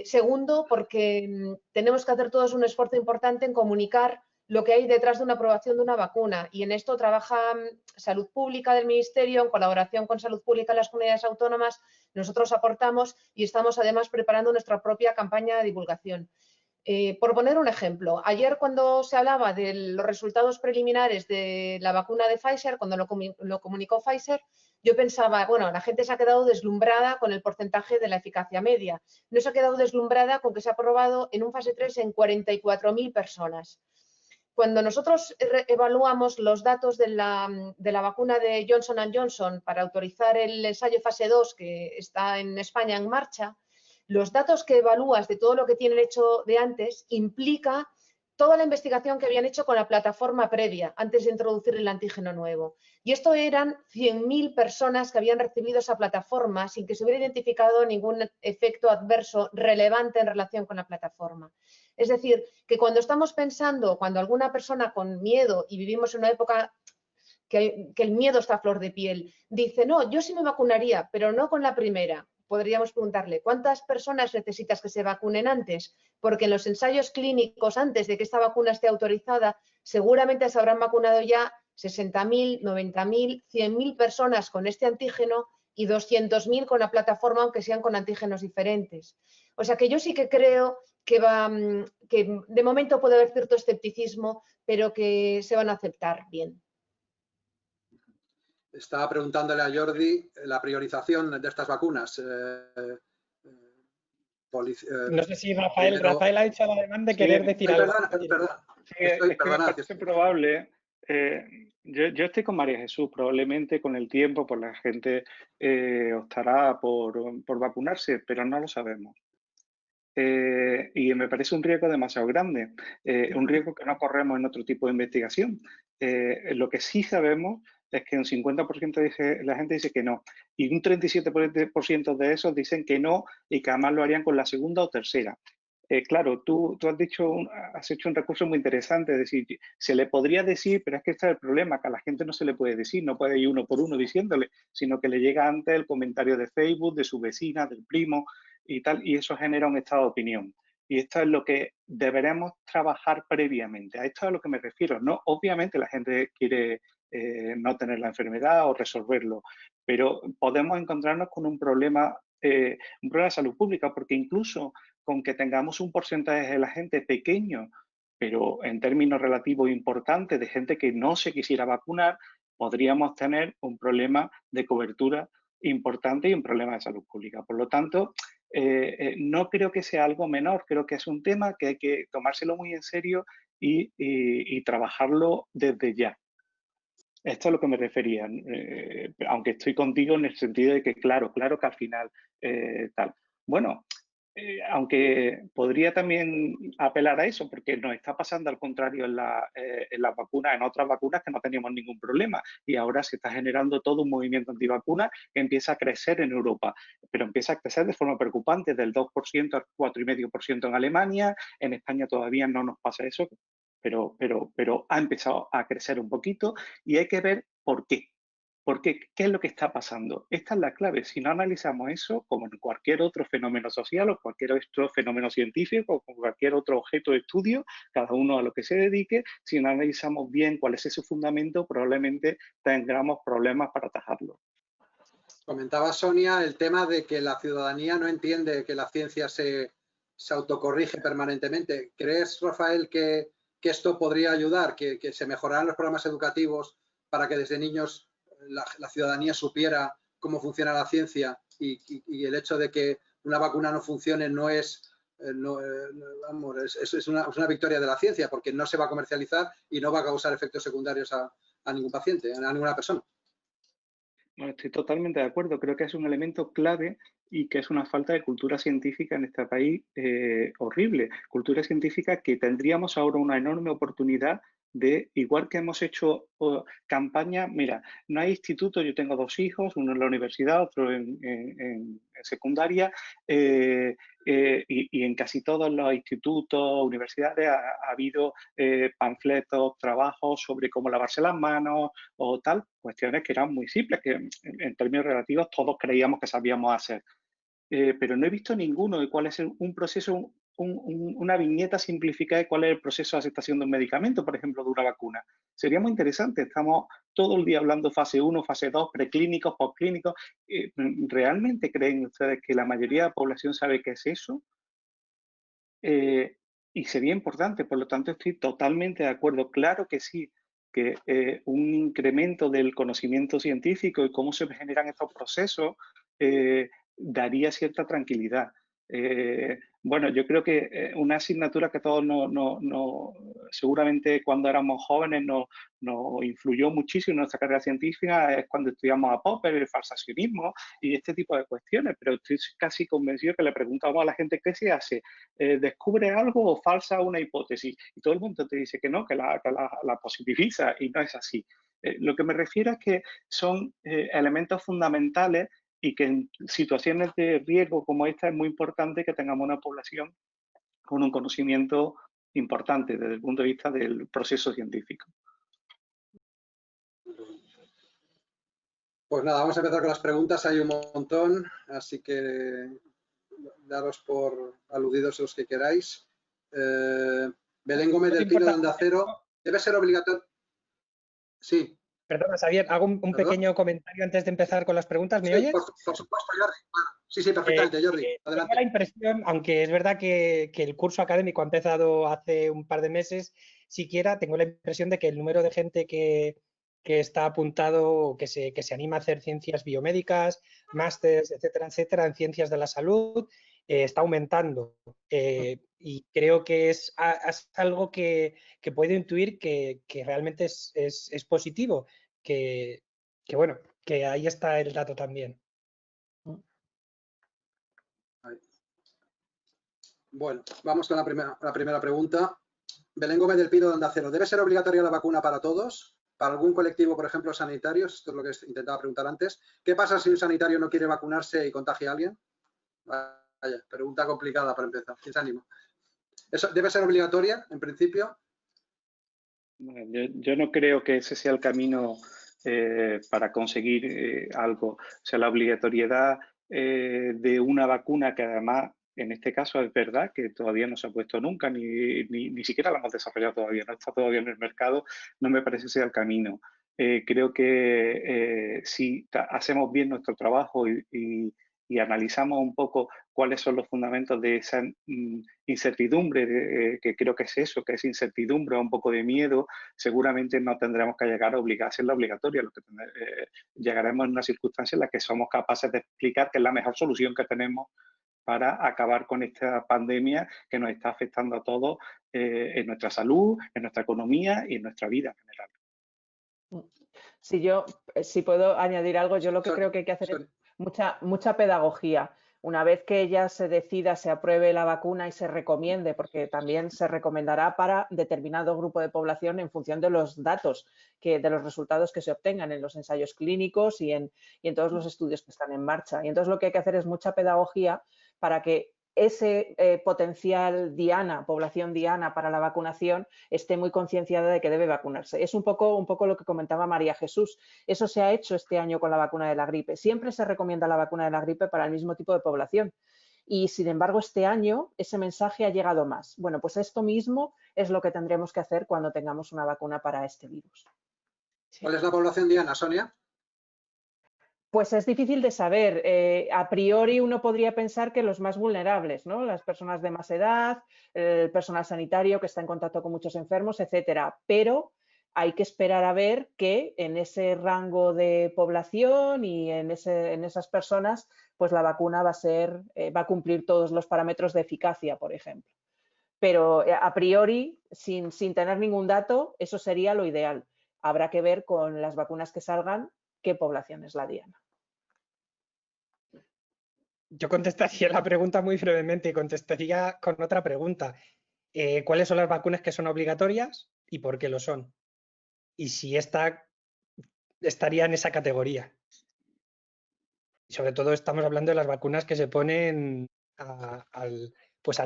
Segundo, porque tenemos que hacer todos un esfuerzo importante en comunicar lo que hay detrás de una aprobación de una vacuna y en esto trabaja Salud Pública del Ministerio en colaboración con Salud Pública de las comunidades autónomas. Nosotros aportamos y estamos además preparando nuestra propia campaña de divulgación. Por poner un ejemplo, ayer cuando se hablaba de los resultados preliminares de la vacuna de Pfizer, cuando lo comunicó Pfizer, yo pensaba, bueno, la gente se ha quedado deslumbrada con el porcentaje de la eficacia media. No se ha quedado deslumbrada con que se ha aprobado en un fase 3 en 44.000 personas. Cuando nosotros evaluamos los datos de la vacuna de Johnson & Johnson para autorizar el ensayo fase 2 que está en España en marcha, los datos que evalúas de todo lo que tienen hecho de antes implica toda la investigación que habían hecho con la plataforma previa, antes de introducir el antígeno nuevo. Y esto eran 100.000 personas que habían recibido esa plataforma sin que se hubiera identificado ningún efecto adverso relevante en relación con la plataforma. Es decir, que cuando estamos pensando, cuando alguna persona con miedo, y vivimos en una época que el miedo está a flor de piel, dice, no, yo sí me vacunaría, pero no con la primera. Podríamos preguntarle, ¿cuántas personas necesitas que se vacunen antes? Porque en los ensayos clínicos, antes de que esta vacuna esté autorizada, seguramente se habrán vacunado ya 60.000, 90.000, 100.000 personas con este antígeno y 200.000 con la plataforma, aunque sean con antígenos diferentes. O sea que yo sí que creo que de momento puede haber cierto escepticismo, pero que se van a aceptar bien. Estaba preguntándole a Jordi la priorización de estas vacunas. No sé si Rafael ha hecho la demanda de querer decir algo. Sí, es que me parece probable. Yo estoy con María Jesús, probablemente con el tiempo pues la gente optará por vacunarse, pero no lo sabemos. Y me parece un riesgo demasiado grande, un riesgo que no corremos en otro tipo de investigación. Lo que sí sabemos es que un 50% de la gente dice que no, y un 37% de esos dicen que no y que además lo harían con la segunda o tercera. Claro, tú has hecho un recurso muy interesante, es decir, se le podría decir, pero es que este es el problema, que a la gente no se le puede decir, no puede ir uno por uno diciéndole, sino que le llega antes el comentario de Facebook, de su vecina, del primo y tal, y eso genera un estado de opinión. Y esto es lo que deberemos trabajar previamente. A esto es a lo que me refiero. No, obviamente la gente quiere no tener la enfermedad o resolverlo, pero podemos encontrarnos con un problema de salud pública, porque incluso con que tengamos un porcentaje de la gente pequeño, pero en términos relativos importantes, de gente que no se quisiera vacunar, podríamos tener un problema de cobertura importante y un problema de salud pública. Por lo tanto, no creo que sea algo menor, creo que es un tema que hay que tomárselo muy en serio y trabajarlo desde ya. Esto es a lo que me refería, aunque estoy contigo en el sentido de que, claro que al final tal. Bueno, aunque podría también apelar a eso, porque nos está pasando al contrario en las vacunas, en otras vacunas que no teníamos ningún problema, y ahora se está generando todo un movimiento antivacunas que empieza a crecer en Europa, pero empieza a crecer de forma preocupante, del 2% al 4,5% en Alemania, en España todavía no nos pasa eso, pero ha empezado a crecer un poquito y hay que ver por qué. Porque, ¿qué es lo que está pasando? Esta es la clave. Si no analizamos eso, como en cualquier otro fenómeno social o cualquier otro fenómeno científico o cualquier otro objeto de estudio, cada uno a lo que se dedique, si no analizamos bien cuál es ese fundamento, probablemente tengamos problemas para atajarlo. Comentaba Sonia el tema de que la ciudadanía no entiende que la ciencia se autocorrige permanentemente. ¿Crees, Rafael, que esto podría ayudar, que se mejoraran los programas educativos para que desde niños la ciudadanía supiera cómo funciona la ciencia y el hecho de que una vacuna no funcione no es, es una victoria de la ciencia, porque no se va a comercializar y no va a causar efectos secundarios a ningún paciente, a ninguna persona? Bueno, estoy totalmente de acuerdo. Creo que es un elemento clave y que es una falta de cultura científica en este país horrible. Cultura científica que tendríamos ahora una enorme oportunidad de, igual que hemos hecho campaña, mira, no hay instituto, yo tengo 2 hijos, uno en la universidad, otro en secundaria, y en casi todos los institutos, universidades, ha habido panfletos, trabajos sobre cómo lavarse las manos o tal, cuestiones que eran muy simples, que en términos relativos todos creíamos que sabíamos hacer. Pero no he visto ninguno de cuál es un proceso, una viñeta simplificada de cuál es el proceso de aceptación de un medicamento, por ejemplo, de una vacuna. Sería muy interesante. Estamos todo el día hablando fase 1, fase 2, preclínicos, postclínicos. ¿Realmente creen ustedes que la mayoría de la población sabe qué es eso? Y sería importante, por lo tanto, estoy totalmente de acuerdo. Claro que sí, que un incremento del conocimiento científico y cómo se generan estos procesos daría cierta tranquilidad. Bueno, yo creo que una asignatura que todos seguramente cuando éramos jóvenes nos influyó muchísimo en nuestra carrera científica es cuando estudiamos a Popper, el falsacionismo y este tipo de cuestiones, pero estoy casi convencido que le preguntamos a la gente qué se hace, ¿descubre algo o falsa una hipótesis? Y todo el mundo te dice que no, que la positiviza y no es así. Lo que me refiero es que son elementos fundamentales y que en situaciones de riesgo como esta es muy importante que tengamos una población con un conocimiento importante desde el punto de vista del proceso científico. Pues nada, vamos a empezar con las preguntas. Hay un montón, así que daros por aludidos los que queráis. Belén Gómez del Pino de Onda Cero. ¿Debe ser obligatorio? Sí. Perdona, Xavier, hago un pequeño comentario antes de empezar con las preguntas. ¿Me oyes? Por supuesto, Jordi. Claro. Sí, perfectamente, Jordi. Adelante. Tengo la impresión, aunque es verdad que el curso académico ha empezado hace un par de meses, siquiera tengo la impresión de que el número de gente que está apuntado, que se anima a hacer ciencias biomédicas, másters, etcétera, etcétera, en ciencias de la salud, está aumentando. Y creo que es algo que puedo intuir que realmente es positivo, que bueno, que ahí está el dato también. Bueno, vamos con la primera pregunta. Belén Gómez del Pino de Onda Cero. ¿Debe ser obligatoria la vacuna para todos? ¿Para algún colectivo, por ejemplo, sanitarios? Esto es lo que intentaba preguntar antes. ¿Qué pasa si un sanitario no quiere vacunarse y contagia a alguien? Vaya, pregunta complicada para empezar. ¿Quién se anima? ¿Eso debe ser obligatoria, en principio? Yo no creo que ese sea el camino para conseguir algo. O sea, la obligatoriedad de una vacuna que además, en este caso es verdad que todavía no se ha puesto nunca, ni siquiera la hemos desarrollado todavía, no está todavía en el mercado, no me parece sea el camino. Creo que si hacemos bien nuestro trabajo y analizamos un poco cuáles son los fundamentos de esa incertidumbre, que creo que es eso, que es incertidumbre, un poco de miedo, seguramente no tendremos que llegar a hacerla obligatoria, llegaremos en una circunstancia en la que somos capaces de explicar que es la mejor solución que tenemos para acabar con esta pandemia que nos está afectando a todos en nuestra salud, en nuestra economía y en nuestra vida en general. Si puedo añadir algo, yo lo que creo que hay que hacer es mucha pedagogía. Una vez que ya se decida, se apruebe la vacuna y se recomiende, porque también se recomendará para determinado grupo de población en función de los datos, de los resultados que se obtengan en los ensayos clínicos y en todos los estudios que están en marcha. Y entonces lo que hay que hacer es mucha pedagogía para que ese potencial población diana para la vacunación esté muy concienciada de que debe vacunarse. Es un poco lo que comentaba María Jesús. Eso se ha hecho este año con la vacuna de la gripe. Siempre se recomienda la vacuna de la gripe para el mismo tipo de población. Y sin embargo, este año ese mensaje ha llegado más. Bueno, pues esto mismo es lo que tendremos que hacer cuando tengamos una vacuna para este virus. ¿Cuál es la población diana, Sonia? Pues es difícil de saber. A priori uno podría pensar que los más vulnerables, ¿no? Las personas de más edad, el personal sanitario que está en contacto con muchos enfermos, etcétera. Pero hay que esperar a ver que en ese rango de población y en esas personas, pues la vacuna va a cumplir todos los parámetros de eficacia, por ejemplo. Pero a priori, sin tener ningún dato, eso sería lo ideal. Habrá que ver con las vacunas que salgan qué población es la diana. Yo contestaría la pregunta muy brevemente y contestaría con otra pregunta. ¿Cuáles son las vacunas que son obligatorias y por qué lo son? Y si esta estaría en esa categoría. Y sobre todo estamos hablando de las vacunas que se ponen al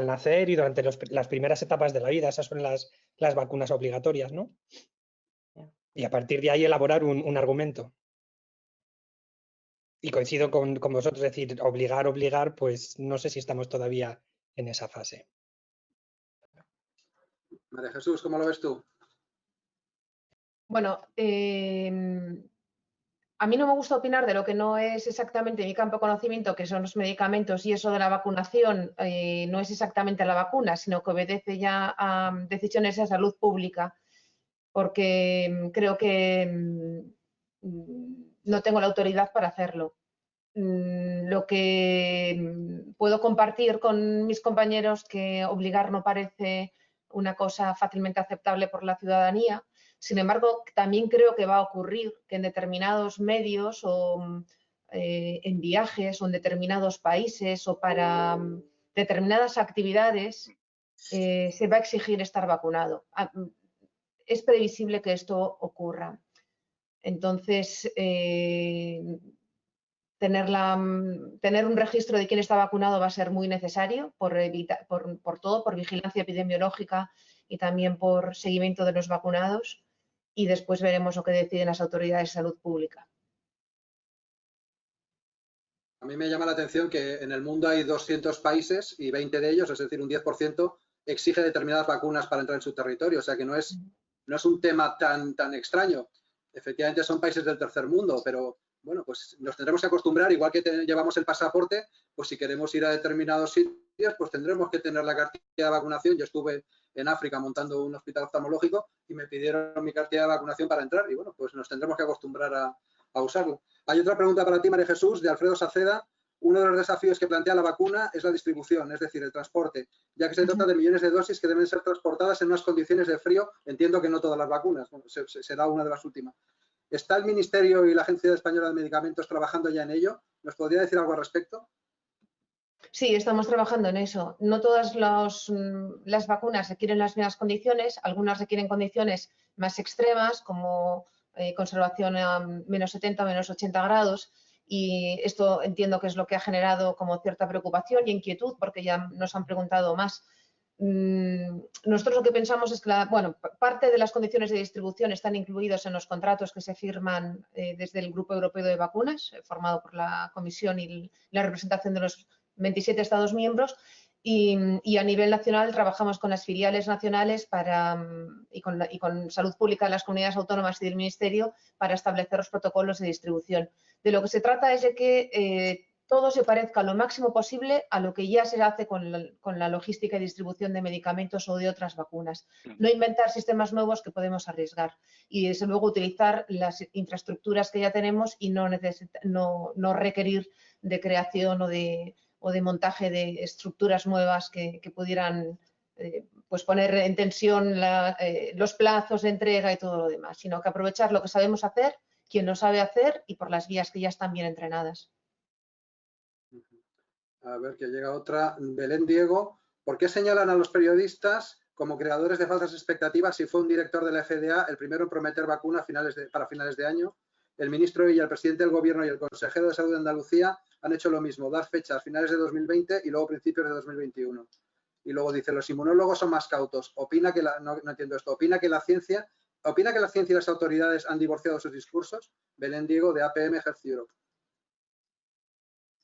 nacer y durante las primeras etapas de la vida. Esas son las vacunas obligatorias, ¿no? Y a partir de ahí elaborar un argumento. Y coincido con vosotros, es decir, obligar, pues no sé si estamos todavía en esa fase. María Jesús, ¿cómo lo ves tú? Bueno, a mí no me gusta opinar de lo que no es exactamente mi campo de conocimiento, que son los medicamentos, y eso de la vacunación no es exactamente la vacuna, sino que obedece ya a decisiones de salud pública, porque creo que no tengo la autoridad para hacerlo. Lo que puedo compartir con mis compañeros, que obligar no parece una cosa fácilmente aceptable por la ciudadanía. Sin embargo, también creo que va a ocurrir que en determinados medios o en viajes o en determinados países o para determinadas actividades se va a exigir estar vacunado. Es previsible que esto ocurra. Entonces, tener un registro de quién está vacunado va a ser muy necesario por todo, por vigilancia epidemiológica y también por seguimiento de los vacunados, y después veremos lo que deciden las autoridades de salud pública. A mí me llama la atención que en el mundo hay 200 países y 20 de ellos, es decir, un 10%, exige determinadas vacunas para entrar en su territorio. O sea que no es un tema tan extraño. Efectivamente son países del tercer mundo, pero bueno, pues nos tendremos que acostumbrar, igual que llevamos el pasaporte, pues si queremos ir a determinados sitios, pues tendremos que tener la cartilla de vacunación. Yo estuve en África montando un hospital oftalmológico y me pidieron mi cartilla de vacunación para entrar y bueno, pues nos tendremos que acostumbrar a usarlo. Hay otra pregunta para ti, María Jesús, de Alfredo Saceda. Uno de los desafíos que plantea la vacuna es la distribución, es decir, el transporte, ya que se trata de millones de dosis que deben ser transportadas en unas condiciones de frío. Entiendo que no todas las vacunas, bueno, será una de las últimas. ¿Está el Ministerio y la Agencia Española de Medicamentos trabajando ya en ello? ¿Nos podría decir algo al respecto? Sí, estamos trabajando en eso. No todas las vacunas requieren las mismas condiciones, algunas requieren condiciones más extremas, como conservación a menos 70, menos 80 grados, y esto entiendo que es lo que ha generado como cierta preocupación y inquietud, porque ya nos han preguntado más. Nosotros lo que pensamos es que parte de las condiciones de distribución están incluidos en los contratos que se firman desde el Grupo Europeo de Vacunas, formado por la Comisión y la representación de los 27 Estados miembros, y a nivel nacional trabajamos con las filiales nacionales y con salud pública de las comunidades autónomas y del Ministerio para establecer los protocolos de distribución. De lo que se trata es de que todo se parezca lo máximo posible a lo que ya se hace con la logística y distribución de medicamentos o de otras vacunas. No inventar sistemas nuevos que podemos arriesgar y, desde luego, utilizar las infraestructuras que ya tenemos y no requerir de creación o de montaje de estructuras nuevas que pudieran pues poner en tensión los plazos de entrega y todo lo demás, sino que aprovechar lo que sabemos hacer, quien lo sabe hacer y por las vías que ya están bien entrenadas. A ver, que llega otra. Belén Diego, ¿por qué señalan a los periodistas como creadores de falsas expectativas si fue un director de la FDA el primero en prometer vacuna para finales de año? El ministro y el presidente del Gobierno y el consejero de Salud de Andalucía han hecho lo mismo, dar fechas finales de 2020 y luego principios de 2021. Y luego dice, los inmunólogos son más cautos. No entiendo esto. ¿Opina que la ciencia y las autoridades han divorciado sus discursos? Belén Diego, de APM Health Europe.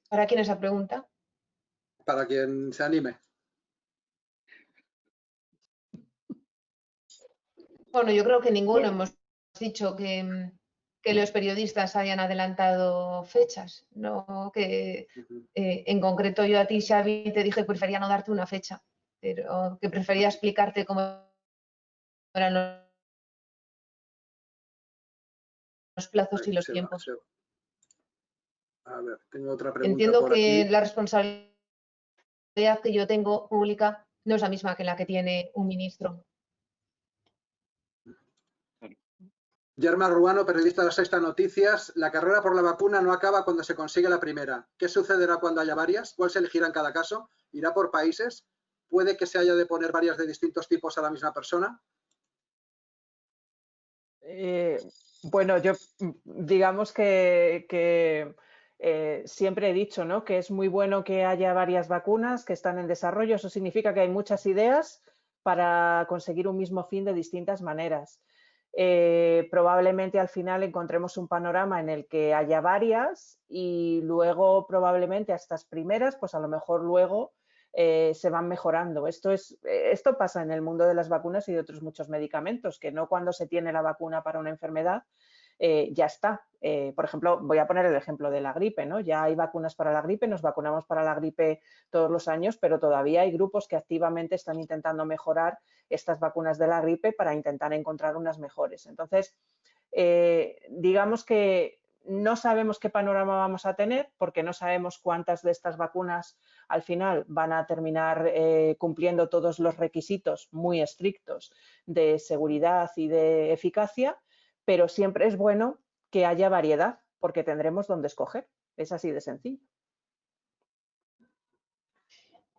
¿Para quién es la pregunta? Para quien se anime. Bueno, yo creo que ninguno hemos dicho que los periodistas hayan adelantado fechas, ¿no? Que en concreto yo a ti, Xavi, te dije que prefería no darte una fecha, pero que prefería explicarte cómo eran los plazos y los tiempos. A ver, tengo otra pregunta. Entiendo por que aquí. la responsabilidad que yo tengo pública no es la misma que la que tiene un ministro. Yerma Ruano, periodista de La Sexta Noticias. La carrera por la vacuna no acaba cuando se consigue la primera. ¿Qué sucederá cuando haya varias? ¿Cuál se elegirá en cada caso? ¿Irá por países? ¿Puede que se haya de poner varias de distintos tipos a la misma persona? Bueno, yo digamos que siempre he dicho, ¿no?, que es muy bueno que haya varias vacunas que están en desarrollo. Eso significa que hay muchas ideas para conseguir un mismo fin de distintas maneras. Probablemente al final encontremos un panorama en el que haya varias y luego probablemente a estas primeras, pues a lo mejor luego se van mejorando. Esto pasa en el mundo de las vacunas y de otros muchos medicamentos, que no cuando se tiene la vacuna para una enfermedad ya está. Por ejemplo, voy a poner el ejemplo de la gripe, ¿no? Ya hay vacunas para la gripe, nos vacunamos para la gripe todos los años, pero todavía hay grupos que activamente están intentando mejorar estas vacunas de la gripe para intentar encontrar unas mejores. Entonces, digamos que no sabemos qué panorama vamos a tener porque no sabemos cuántas de estas vacunas al final van a terminar cumpliendo todos los requisitos muy estrictos de seguridad y de eficacia, pero siempre es bueno que haya variedad porque tendremos donde escoger. Es así de sencillo.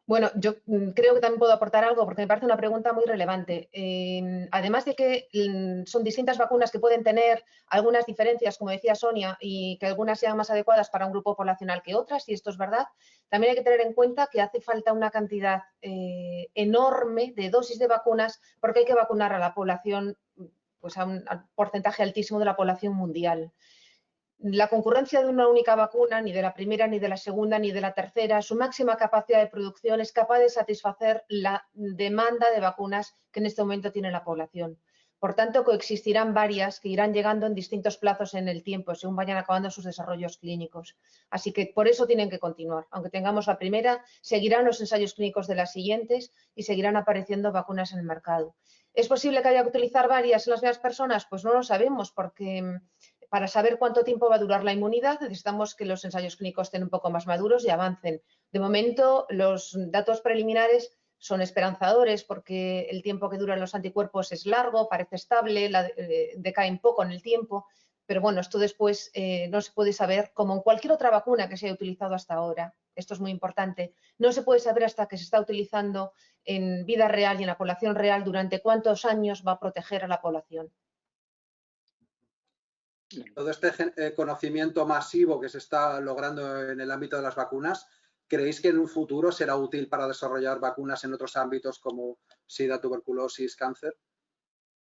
Bueno, yo creo que también puedo aportar algo porque me parece una pregunta muy relevante. Además de que son distintas vacunas que pueden tener algunas diferencias, como decía Sonia, y que algunas sean más adecuadas para un grupo poblacional que otras, y esto es verdad, también hay que tener en cuenta que hace falta una cantidad enorme de dosis de vacunas porque hay que vacunar a la población, pues a un porcentaje altísimo de la población mundial. La concurrencia de una única vacuna, ni de la primera, ni de la segunda, ni de la tercera, su máxima capacidad de producción es capaz de satisfacer la demanda de vacunas que en este momento tiene la población. Por tanto, coexistirán varias que irán llegando en distintos plazos en el tiempo, según vayan acabando sus desarrollos clínicos. Así que por eso tienen que continuar. Aunque tengamos la primera, seguirán los ensayos clínicos de las siguientes y seguirán apareciendo vacunas en el mercado. ¿Es posible que haya que utilizar varias en las mismas personas? Pues no lo sabemos, porque para saber cuánto tiempo va a durar la inmunidad, necesitamos que los ensayos clínicos estén un poco más maduros y avancen. De momento, los datos preliminares son esperanzadores porque el tiempo que duran los anticuerpos es largo, parece estable, decae un poco en el tiempo, pero bueno, esto después no se puede saber, como en cualquier otra vacuna que se haya utilizado hasta ahora. Esto es muy importante. No se puede saber hasta que se está utilizando en vida real y en la población real durante cuántos años va a proteger a la población. Todo este conocimiento masivo que se está logrando en el ámbito de las vacunas, ¿creéis que en un futuro será útil para desarrollar vacunas en otros ámbitos como SIDA, tuberculosis, cáncer?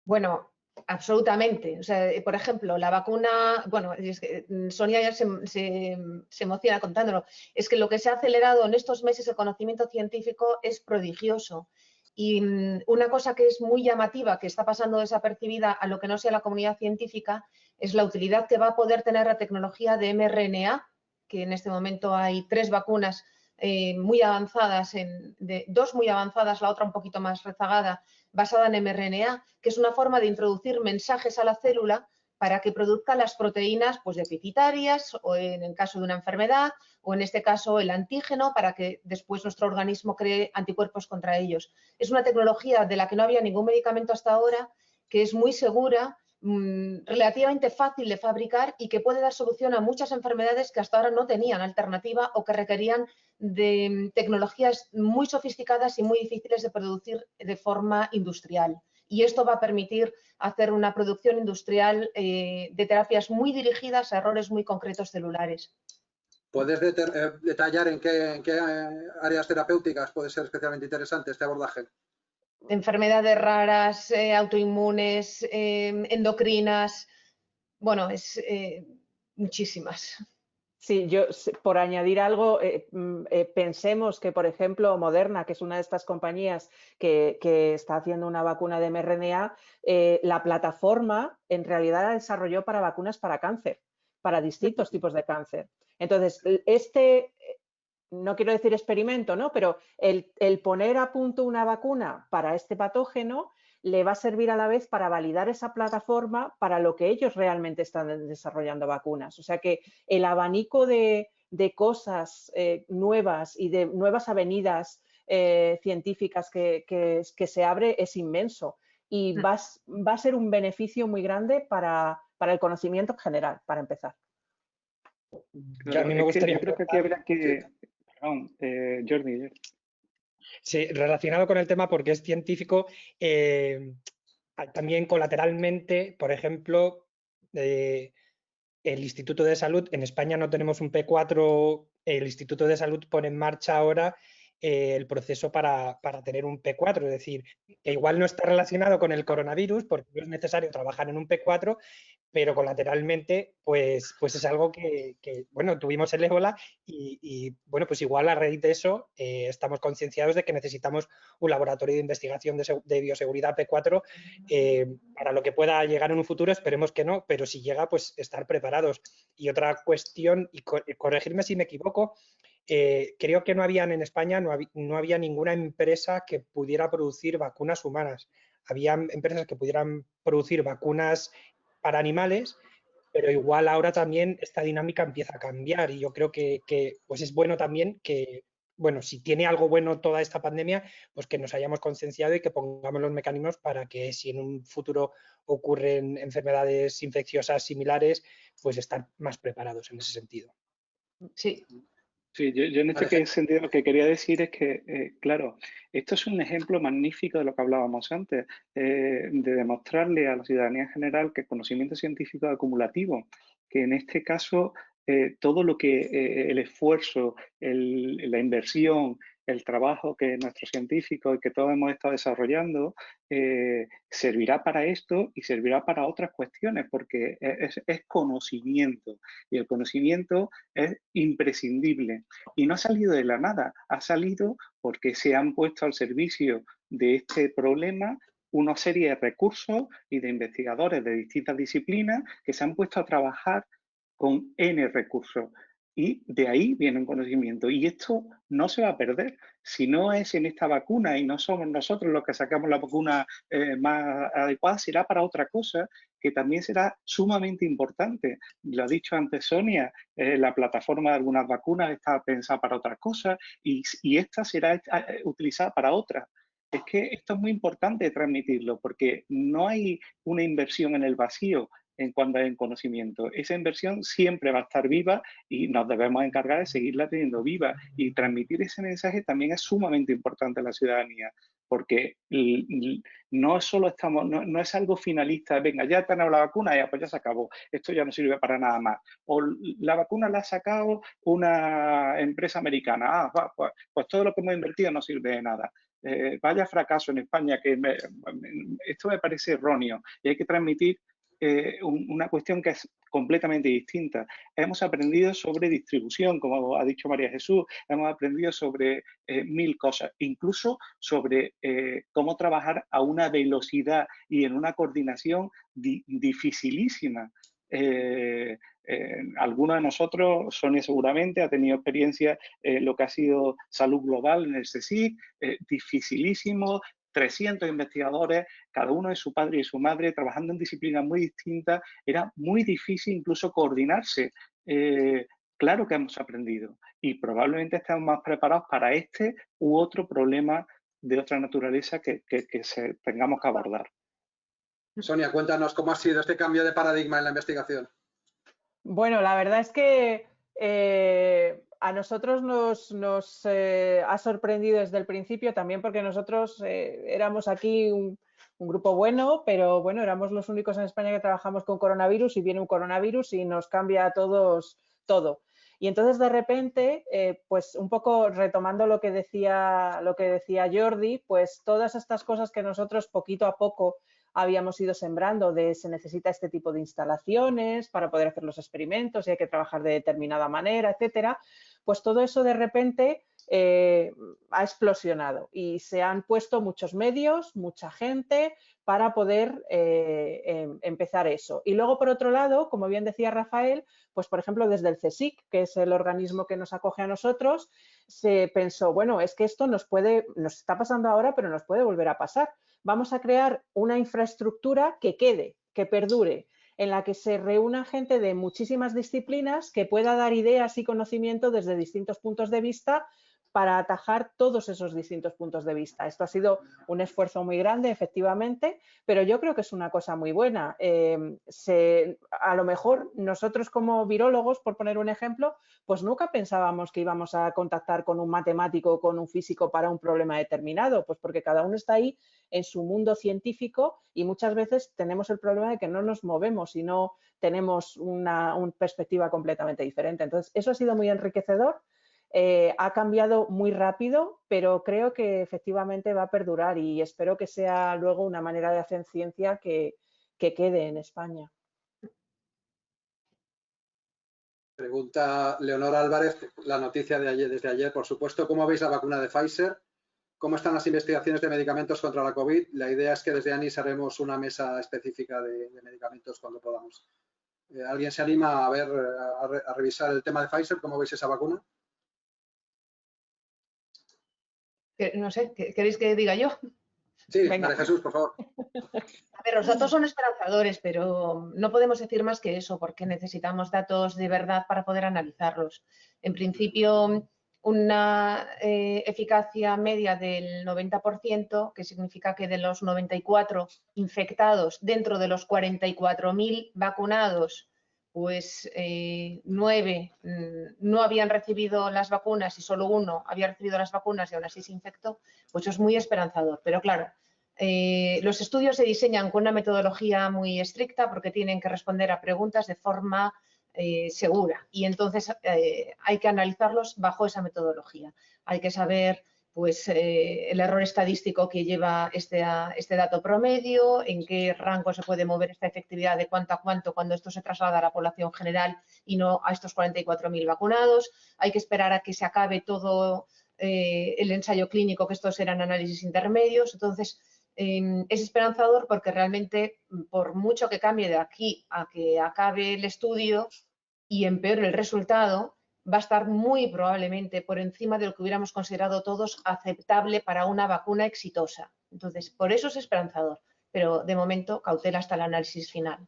Bueno, absolutamente. O sea, por ejemplo, la vacuna, bueno, es que Sonia ya se emociona contándolo, es que lo que se ha acelerado en estos meses el conocimiento científico es prodigioso. Y una cosa que es muy llamativa, que está pasando desapercibida a lo que no sea la comunidad científica, es la utilidad que va a poder tener la tecnología de mRNA, que en este momento hay 3 vacunas muy avanzadas, dos muy avanzadas, la otra un poquito más rezagada, basada en mRNA, que es una forma de introducir mensajes a la célula para que produzca las proteínas pues, deficitarias o en el caso de una enfermedad o en este caso el antígeno para que después nuestro organismo cree anticuerpos contra ellos. Es una tecnología de la que no había ningún medicamento hasta ahora, que es muy segura, relativamente fácil de fabricar y que puede dar solución a muchas enfermedades que hasta ahora no tenían alternativa o que requerían de tecnologías muy sofisticadas y muy difíciles de producir de forma industrial. Y esto va a permitir hacer una producción industrial de terapias muy dirigidas a errores muy concretos celulares. ¿Puedes detallar en qué áreas terapéuticas puede ser especialmente interesante este abordaje? Enfermedades raras, autoinmunes, endocrinas, bueno, es muchísimas. Sí, yo por añadir algo, pensemos que, por ejemplo, Moderna, que es una de estas compañías que está haciendo una vacuna de mRNA, la plataforma en realidad la desarrolló para vacunas para cáncer, para distintos tipos de cáncer. Entonces, no quiero decir experimento, ¿no? Pero el poner a punto una vacuna para este patógeno le va a servir a la vez para validar esa plataforma para lo que ellos realmente están desarrollando vacunas. O sea que el abanico de cosas nuevas y de nuevas avenidas científicas que se abre es inmenso y va a ser un beneficio muy grande para el conocimiento en general, para empezar. Claro, a mí me gustaría... Yo creo que aquí habrá que... Perdón, Jordi. Sí, relacionado con el tema porque es científico, también colateralmente, por ejemplo, el Instituto de Salud, en España no tenemos un P4, el Instituto de Salud pone en marcha ahora el proceso para tener un P4, es decir, que igual no está relacionado con el coronavirus porque no es necesario trabajar en un P4, pero colateralmente pues es algo que bueno, tuvimos el ébola y bueno, pues igual a raíz de eso estamos concienciados de que necesitamos un laboratorio de investigación de bioseguridad P4 para lo que pueda llegar en un futuro, esperemos que no, pero si llega, pues estar preparados. Y otra cuestión, y corregirme si me equivoco, creo que no habían en España, no había ninguna empresa que pudiera producir vacunas humanas. Había empresas que pudieran producir vacunas para animales, pero igual ahora también esta dinámica empieza a cambiar y yo creo que pues es bueno también que, bueno, si tiene algo bueno toda esta pandemia, pues que nos hayamos concienciado y que pongamos los mecanismos para que si en un futuro ocurren enfermedades infecciosas similares, pues estar más preparados en ese sentido. Sí. Sí, yo en este sentido lo que quería decir es que, claro, esto es un ejemplo magnífico de lo que hablábamos antes, de demostrarle a la ciudadanía en general que el conocimiento científico es acumulativo, que en este caso todo lo que el esfuerzo, la inversión, el trabajo que nuestros científicos y que todos hemos estado desarrollando servirá para esto y servirá para otras cuestiones, porque es conocimiento y el conocimiento es imprescindible. Y no ha salido de la nada, ha salido porque se han puesto al servicio de este problema una serie de recursos y de investigadores de distintas disciplinas que se han puesto a trabajar con N recursos. Y de ahí viene un conocimiento. Y esto no se va a perder. Si no es en esta vacuna y no somos nosotros los que sacamos la vacuna más adecuada, será para otra cosa que también será sumamente importante. Lo ha dicho antes Sonia, la plataforma de algunas vacunas está pensada para otras cosas y esta será utilizada para otras. Es que esto es muy importante transmitirlo porque no hay una inversión en el vacío en cuanto a conocimiento. Esa inversión siempre va a estar viva y nos debemos encargar de seguirla teniendo viva. Y transmitir ese mensaje también es sumamente importante a la ciudadanía, porque no solo estamos, no es algo finalista, venga, ya tenemos la vacuna, ya, pues ya se acabó, esto ya no sirve para nada más. O la vacuna la ha sacado una empresa americana, pues todo lo que hemos invertido no sirve de nada. Vaya fracaso en España, que esto me parece erróneo y hay que transmitir una cuestión que es completamente distinta. Hemos aprendido sobre distribución, como ha dicho María Jesús, hemos aprendido sobre 1000 cosas, incluso sobre cómo trabajar a una velocidad y en una coordinación dificilísima. Algunos de nosotros, Sonia seguramente, ha tenido experiencia en lo que ha sido salud global en el CSIC, dificilísimo, 300 investigadores, cada uno de su padre y su madre, trabajando en disciplinas muy distintas, era muy difícil incluso coordinarse. Claro que hemos aprendido y probablemente estamos más preparados para este u otro problema de otra naturaleza que tengamos que abordar. Sonia, cuéntanos cómo ha sido este cambio de paradigma en la investigación. Bueno, la verdad es que a nosotros nos ha sorprendido desde el principio también porque nosotros éramos aquí un grupo bueno, pero bueno, éramos los únicos en España que trabajamos con coronavirus y viene un coronavirus y nos cambia a todos todo. Y entonces de repente, pues un poco retomando lo que decía Jordi, pues todas estas cosas que nosotros poquito a poco habíamos ido sembrando de se necesita este tipo de instalaciones para poder hacer los experimentos y hay que trabajar de determinada manera, etcétera, pues todo eso de repente ha explosionado y se han puesto muchos medios, mucha gente para poder empezar eso. Y luego, por otro lado, como bien decía Rafael, pues por ejemplo desde el CSIC, que es el organismo que nos acoge a nosotros, se pensó, bueno, es que esto nos está pasando ahora, pero nos puede volver a pasar. Vamos a crear una infraestructura que quede, que perdure, en la que se reúna gente de muchísimas disciplinas que pueda dar ideas y conocimiento desde distintos puntos de vista para atajar todos esos distintos puntos de vista. Esto ha sido un esfuerzo muy grande, efectivamente, pero yo creo que es una cosa muy buena. A lo mejor nosotros como virólogos, por poner un ejemplo, pues nunca pensábamos que íbamos a contactar con un matemático o con un físico para un problema determinado, pues porque cada uno está ahí en su mundo científico y muchas veces tenemos el problema de que no nos movemos y no tenemos una perspectiva completamente diferente. Entonces, eso ha sido muy enriquecedor. Ha cambiado muy rápido, pero creo que efectivamente va a perdurar y espero que sea luego una manera de hacer ciencia que quede en España. Pregunta Leonora Álvarez, la noticia de ayer, desde ayer, por supuesto, ¿cómo veis la vacuna de Pfizer? ¿Cómo están las investigaciones de medicamentos contra la COVID? La idea es que desde ANIS haremos una mesa específica de medicamentos cuando podamos. ¿Alguien se anima a revisar el tema de Pfizer? ¿Cómo veis esa vacuna? No sé, ¿queréis que diga yo? Sí, Venga. María Jesús, por favor. A ver, los datos son esperanzadores, pero no podemos decir más que eso, porque necesitamos datos de verdad para poder analizarlos. En principio, una eficacia media del 90%, que significa que de los 94 infectados dentro de los 44.000 vacunados, pues 9 no habían recibido las vacunas y solo 1 había recibido las vacunas y aún así se infectó, pues eso es muy esperanzador. Pero claro, los estudios se diseñan con una metodología muy estricta porque tienen que responder a preguntas de forma segura y entonces hay que analizarlos bajo esa metodología. Hay que saber pues, el error estadístico que lleva este dato promedio, en qué rango se puede mover esta efectividad de cuánto a cuánto cuando esto se traslada a la población general y no a estos 44.000 vacunados. Hay que esperar a que se acabe todo el ensayo clínico, que estos eran análisis intermedios. Entonces, es esperanzador porque realmente, por mucho que cambie de aquí a que acabe el estudio y empeore el resultado, va a estar muy probablemente por encima de lo que hubiéramos considerado todos aceptable para una vacuna exitosa. Entonces, por eso es esperanzador, pero de momento cautela hasta el análisis final.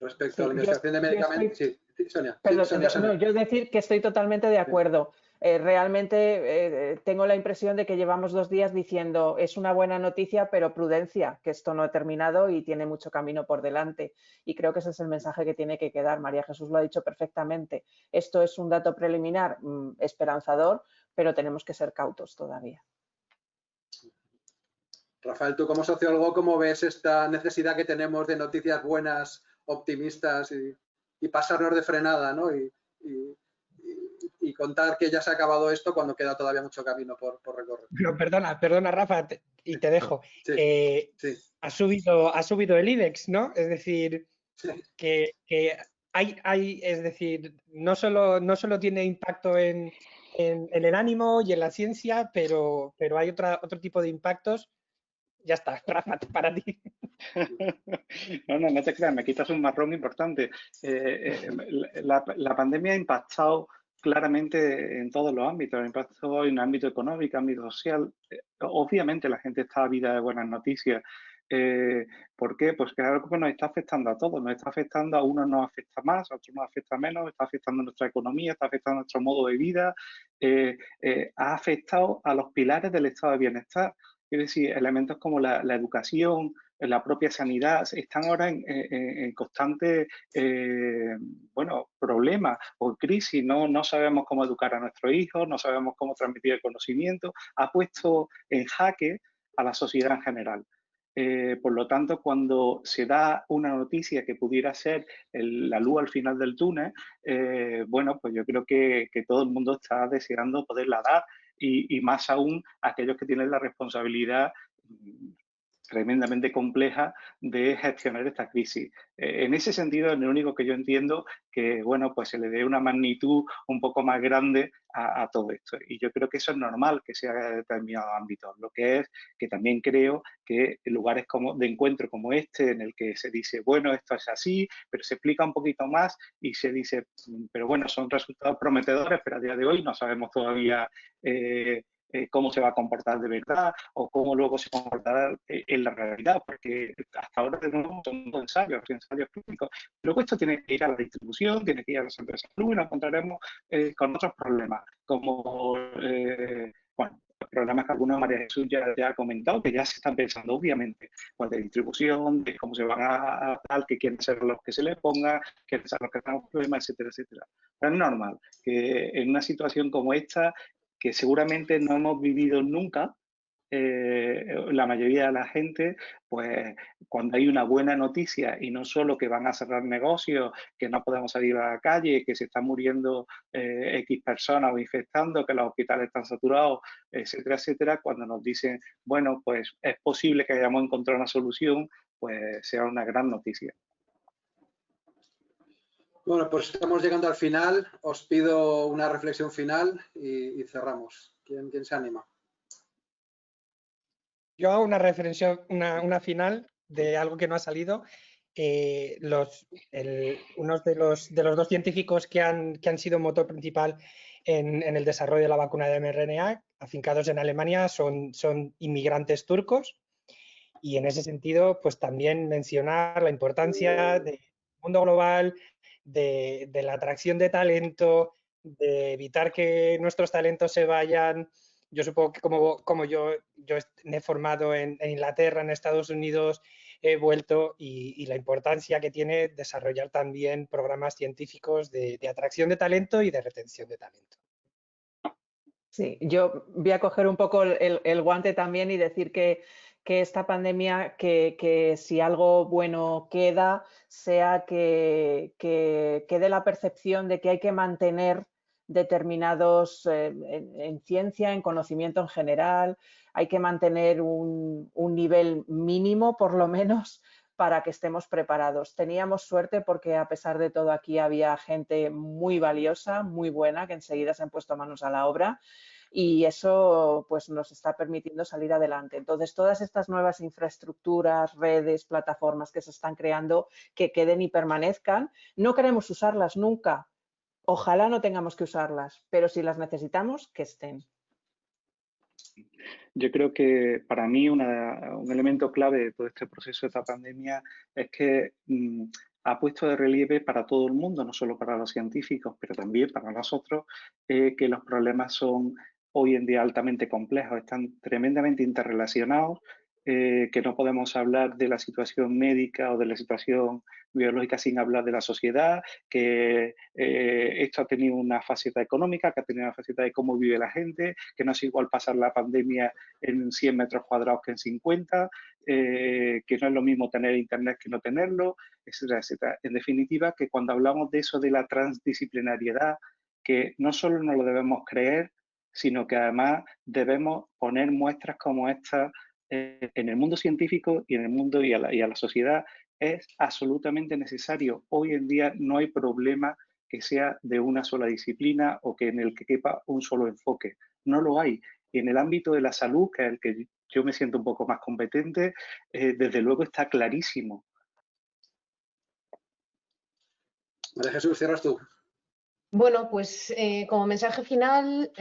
Respecto a la investigación de medicamentos, sí, Sonia. Perdón, Sí, Sonia. no, yo decir que estoy totalmente de acuerdo. Realmente tengo la impresión de que llevamos 2 días diciendo es una buena noticia, pero prudencia, que esto no ha terminado y tiene mucho camino por delante. Y creo que ese es el mensaje que tiene que quedar. María Jesús lo ha dicho perfectamente. Esto es un dato preliminar esperanzador, pero tenemos que ser cautos todavía. Rafael, tú como sociólogo, ¿cómo ves esta necesidad que tenemos de noticias buenas, optimistas y pasarnos de frenada, ¿no? Y contar que ya se ha acabado esto cuando queda todavía mucho camino por recorrer? No, perdona, Rafa, y te dejo. Sí, sí. Ha subido el IBEX, ¿no? Es decir, Sí. que es decir, no solo tiene impacto en el ánimo y en la ciencia, pero hay otro tipo de impactos. Ya está, Rafa, para ti. No te creas, me quitas un marrón importante. La pandemia ha impactado claramente en todos los ámbitos, ha impactado en el ámbito económico, ámbito social. Obviamente la gente está ávida de buenas noticias. ¿Por qué? Pues que es algo que nos está afectando a todos, nos está afectando, a unos nos afecta más, a otros nos afecta menos, está afectando a nuestra economía, está afectando a nuestro modo de vida, ha afectado a los pilares del estado de bienestar. Es decir, elementos como la educación, la propia sanidad, están ahora en constante problema o crisis. No sabemos cómo educar a nuestros hijos, no sabemos cómo transmitir el conocimiento. Ha puesto en jaque a la sociedad en general. Por lo tanto, cuando se da una noticia que pudiera ser la luz al final del túnel, pues yo creo que todo el mundo está deseando poderla dar. Y más aún aquellos que tienen la responsabilidad tremendamente compleja de gestionar esta crisis. En ese sentido, es lo único que yo entiendo que, pues se le dé una magnitud un poco más grande a todo esto. Y yo creo que eso es normal que se haga en determinados ámbitos. Lo que es que también creo que en lugares de encuentro como este, en el que se dice, bueno, esto es así, pero se explica un poquito más y se dice, pero bueno, son resultados prometedores, pero a día de hoy no sabemos todavía cómo se va a comportar de verdad o cómo luego se comportará en la realidad, porque hasta ahora de nuevo son ensayos clínicos. Luego esto tiene que ir a la distribución, tiene que ir a las empresas de salud y nos encontraremos con otros problemas, como problemas que alguna María Jesús ya ha comentado, que ya se están pensando obviamente, pues de distribución, de cómo se van a tal, que quieren ser los que se les ponga, quieren ser los que tengan problemas, etcétera, etcétera. Pero es normal que en una situación como esta, que seguramente no hemos vivido nunca, la mayoría de la gente, pues cuando hay una buena noticia y no solo que van a cerrar negocios, que no podemos salir a la calle, que se están muriendo X personas o infectando, que los hospitales están saturados, etcétera, etcétera, cuando nos dicen, bueno, pues es posible que hayamos encontrado una solución, pues sea una gran noticia. Bueno, pues estamos llegando al final. Os pido una reflexión final y cerramos. ¿Quién se anima? Yo hago una reflexión, una final de algo que no ha salido, unos de los dos científicos que han sido motor principal en el desarrollo de la vacuna de mRNA, afincados en Alemania, son inmigrantes turcos. Y en ese sentido, pues también mencionar la importancia del mundo global, de la atracción de talento, de evitar que nuestros talentos se vayan. Yo supongo que como yo me he formado en Inglaterra, en Estados Unidos, he vuelto y la importancia que tiene desarrollar también programas científicos de atracción de talento y de retención de talento. Sí, yo voy a coger un poco el guante también y decir que esta pandemia, que si algo bueno queda, sea que quede la percepción de que hay que mantener determinados, en ciencia, en conocimiento en general, hay que mantener un nivel mínimo, por lo menos, para que estemos preparados. Teníamos suerte porque a pesar de todo aquí había gente muy valiosa, muy buena, que enseguida se han puesto manos a la obra y eso pues nos está permitiendo salir adelante. Entonces, todas estas nuevas infraestructuras, redes, plataformas que se están creando, que queden y permanezcan, no queremos usarlas nunca. Ojalá no tengamos que usarlas, pero si las necesitamos, que estén. Yo creo que para mí un elemento clave de todo este proceso de esta pandemia es que ha puesto de relieve para todo el mundo, no solo para los científicos, pero también para nosotros, que los problemas son hoy en día altamente complejos, están tremendamente interrelacionados, que no podemos hablar de la situación médica o de la situación biológica sin hablar de la sociedad, que esto ha tenido una faceta económica, que ha tenido una faceta de cómo vive la gente, que no es igual pasar la pandemia en 100 metros cuadrados que en 50, que no es lo mismo tener internet que no tenerlo, etcétera, etcétera. En definitiva, que cuando hablamos de eso de la transdisciplinariedad, que no solo nos lo debemos creer, sino que además debemos poner muestras como estas en el mundo científico y en el mundo y a la sociedad, es absolutamente necesario. Hoy en día no hay problema que sea de una sola disciplina o que en el que quepa un solo enfoque. No lo hay. Y en el ámbito de la salud, que es el que yo me siento un poco más competente, desde luego está clarísimo. María Jesús, cierras tú. Bueno, pues como mensaje final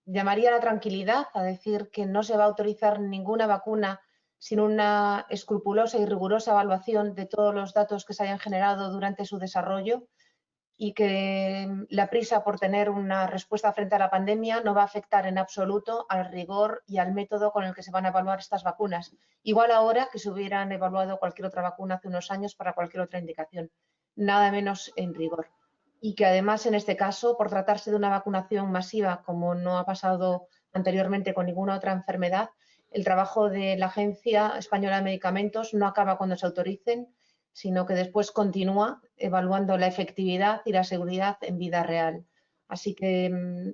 llamaría a la tranquilidad, a decir que no se va a autorizar ninguna vacuna sin una escrupulosa y rigurosa evaluación de todos los datos que se hayan generado durante su desarrollo y que la prisa por tener una respuesta frente a la pandemia no va a afectar en absoluto al rigor y al método con el que se van a evaluar estas vacunas. Igual ahora que se hubieran evaluado cualquier otra vacuna hace unos años para cualquier otra indicación, nada menos en rigor. Y que además en este caso, por tratarse de una vacunación masiva, como no ha pasado anteriormente con ninguna otra enfermedad, el trabajo de la Agencia Española de Medicamentos no acaba cuando se autoricen, sino que después continúa evaluando la efectividad y la seguridad en vida real. Así que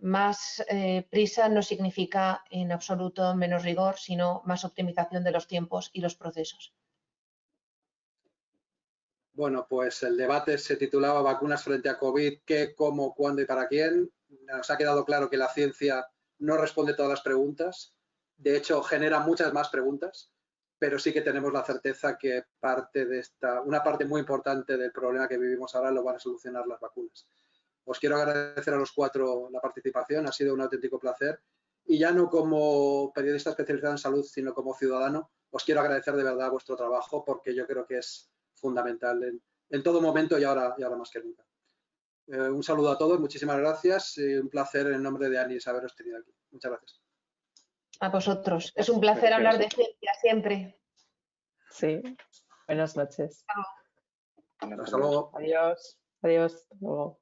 más prisa no significa en absoluto menos rigor, sino más optimización de los tiempos y los procesos. Bueno, pues el debate se titulaba Vacunas frente a COVID, qué, cómo, cuándo y para quién. Nos ha quedado claro que la ciencia no responde todas las preguntas. De hecho, genera muchas más preguntas, pero sí que tenemos la certeza que una parte muy importante del problema que vivimos ahora lo van a solucionar las vacunas. Os quiero agradecer a los cuatro la participación, ha sido un auténtico placer. Y ya no como periodista especializado en salud, sino como ciudadano, os quiero agradecer de verdad vuestro trabajo porque yo creo que es fundamental en todo momento y ahora más que nunca. Un saludo a todos, muchísimas gracias. Un placer en nombre de Anis haberos tenido aquí. Muchas gracias. A vosotros. Es un placer hablar de ciencia siempre. Sí. Buenas noches. Hasta luego. Adiós. Adiós. Hasta luego.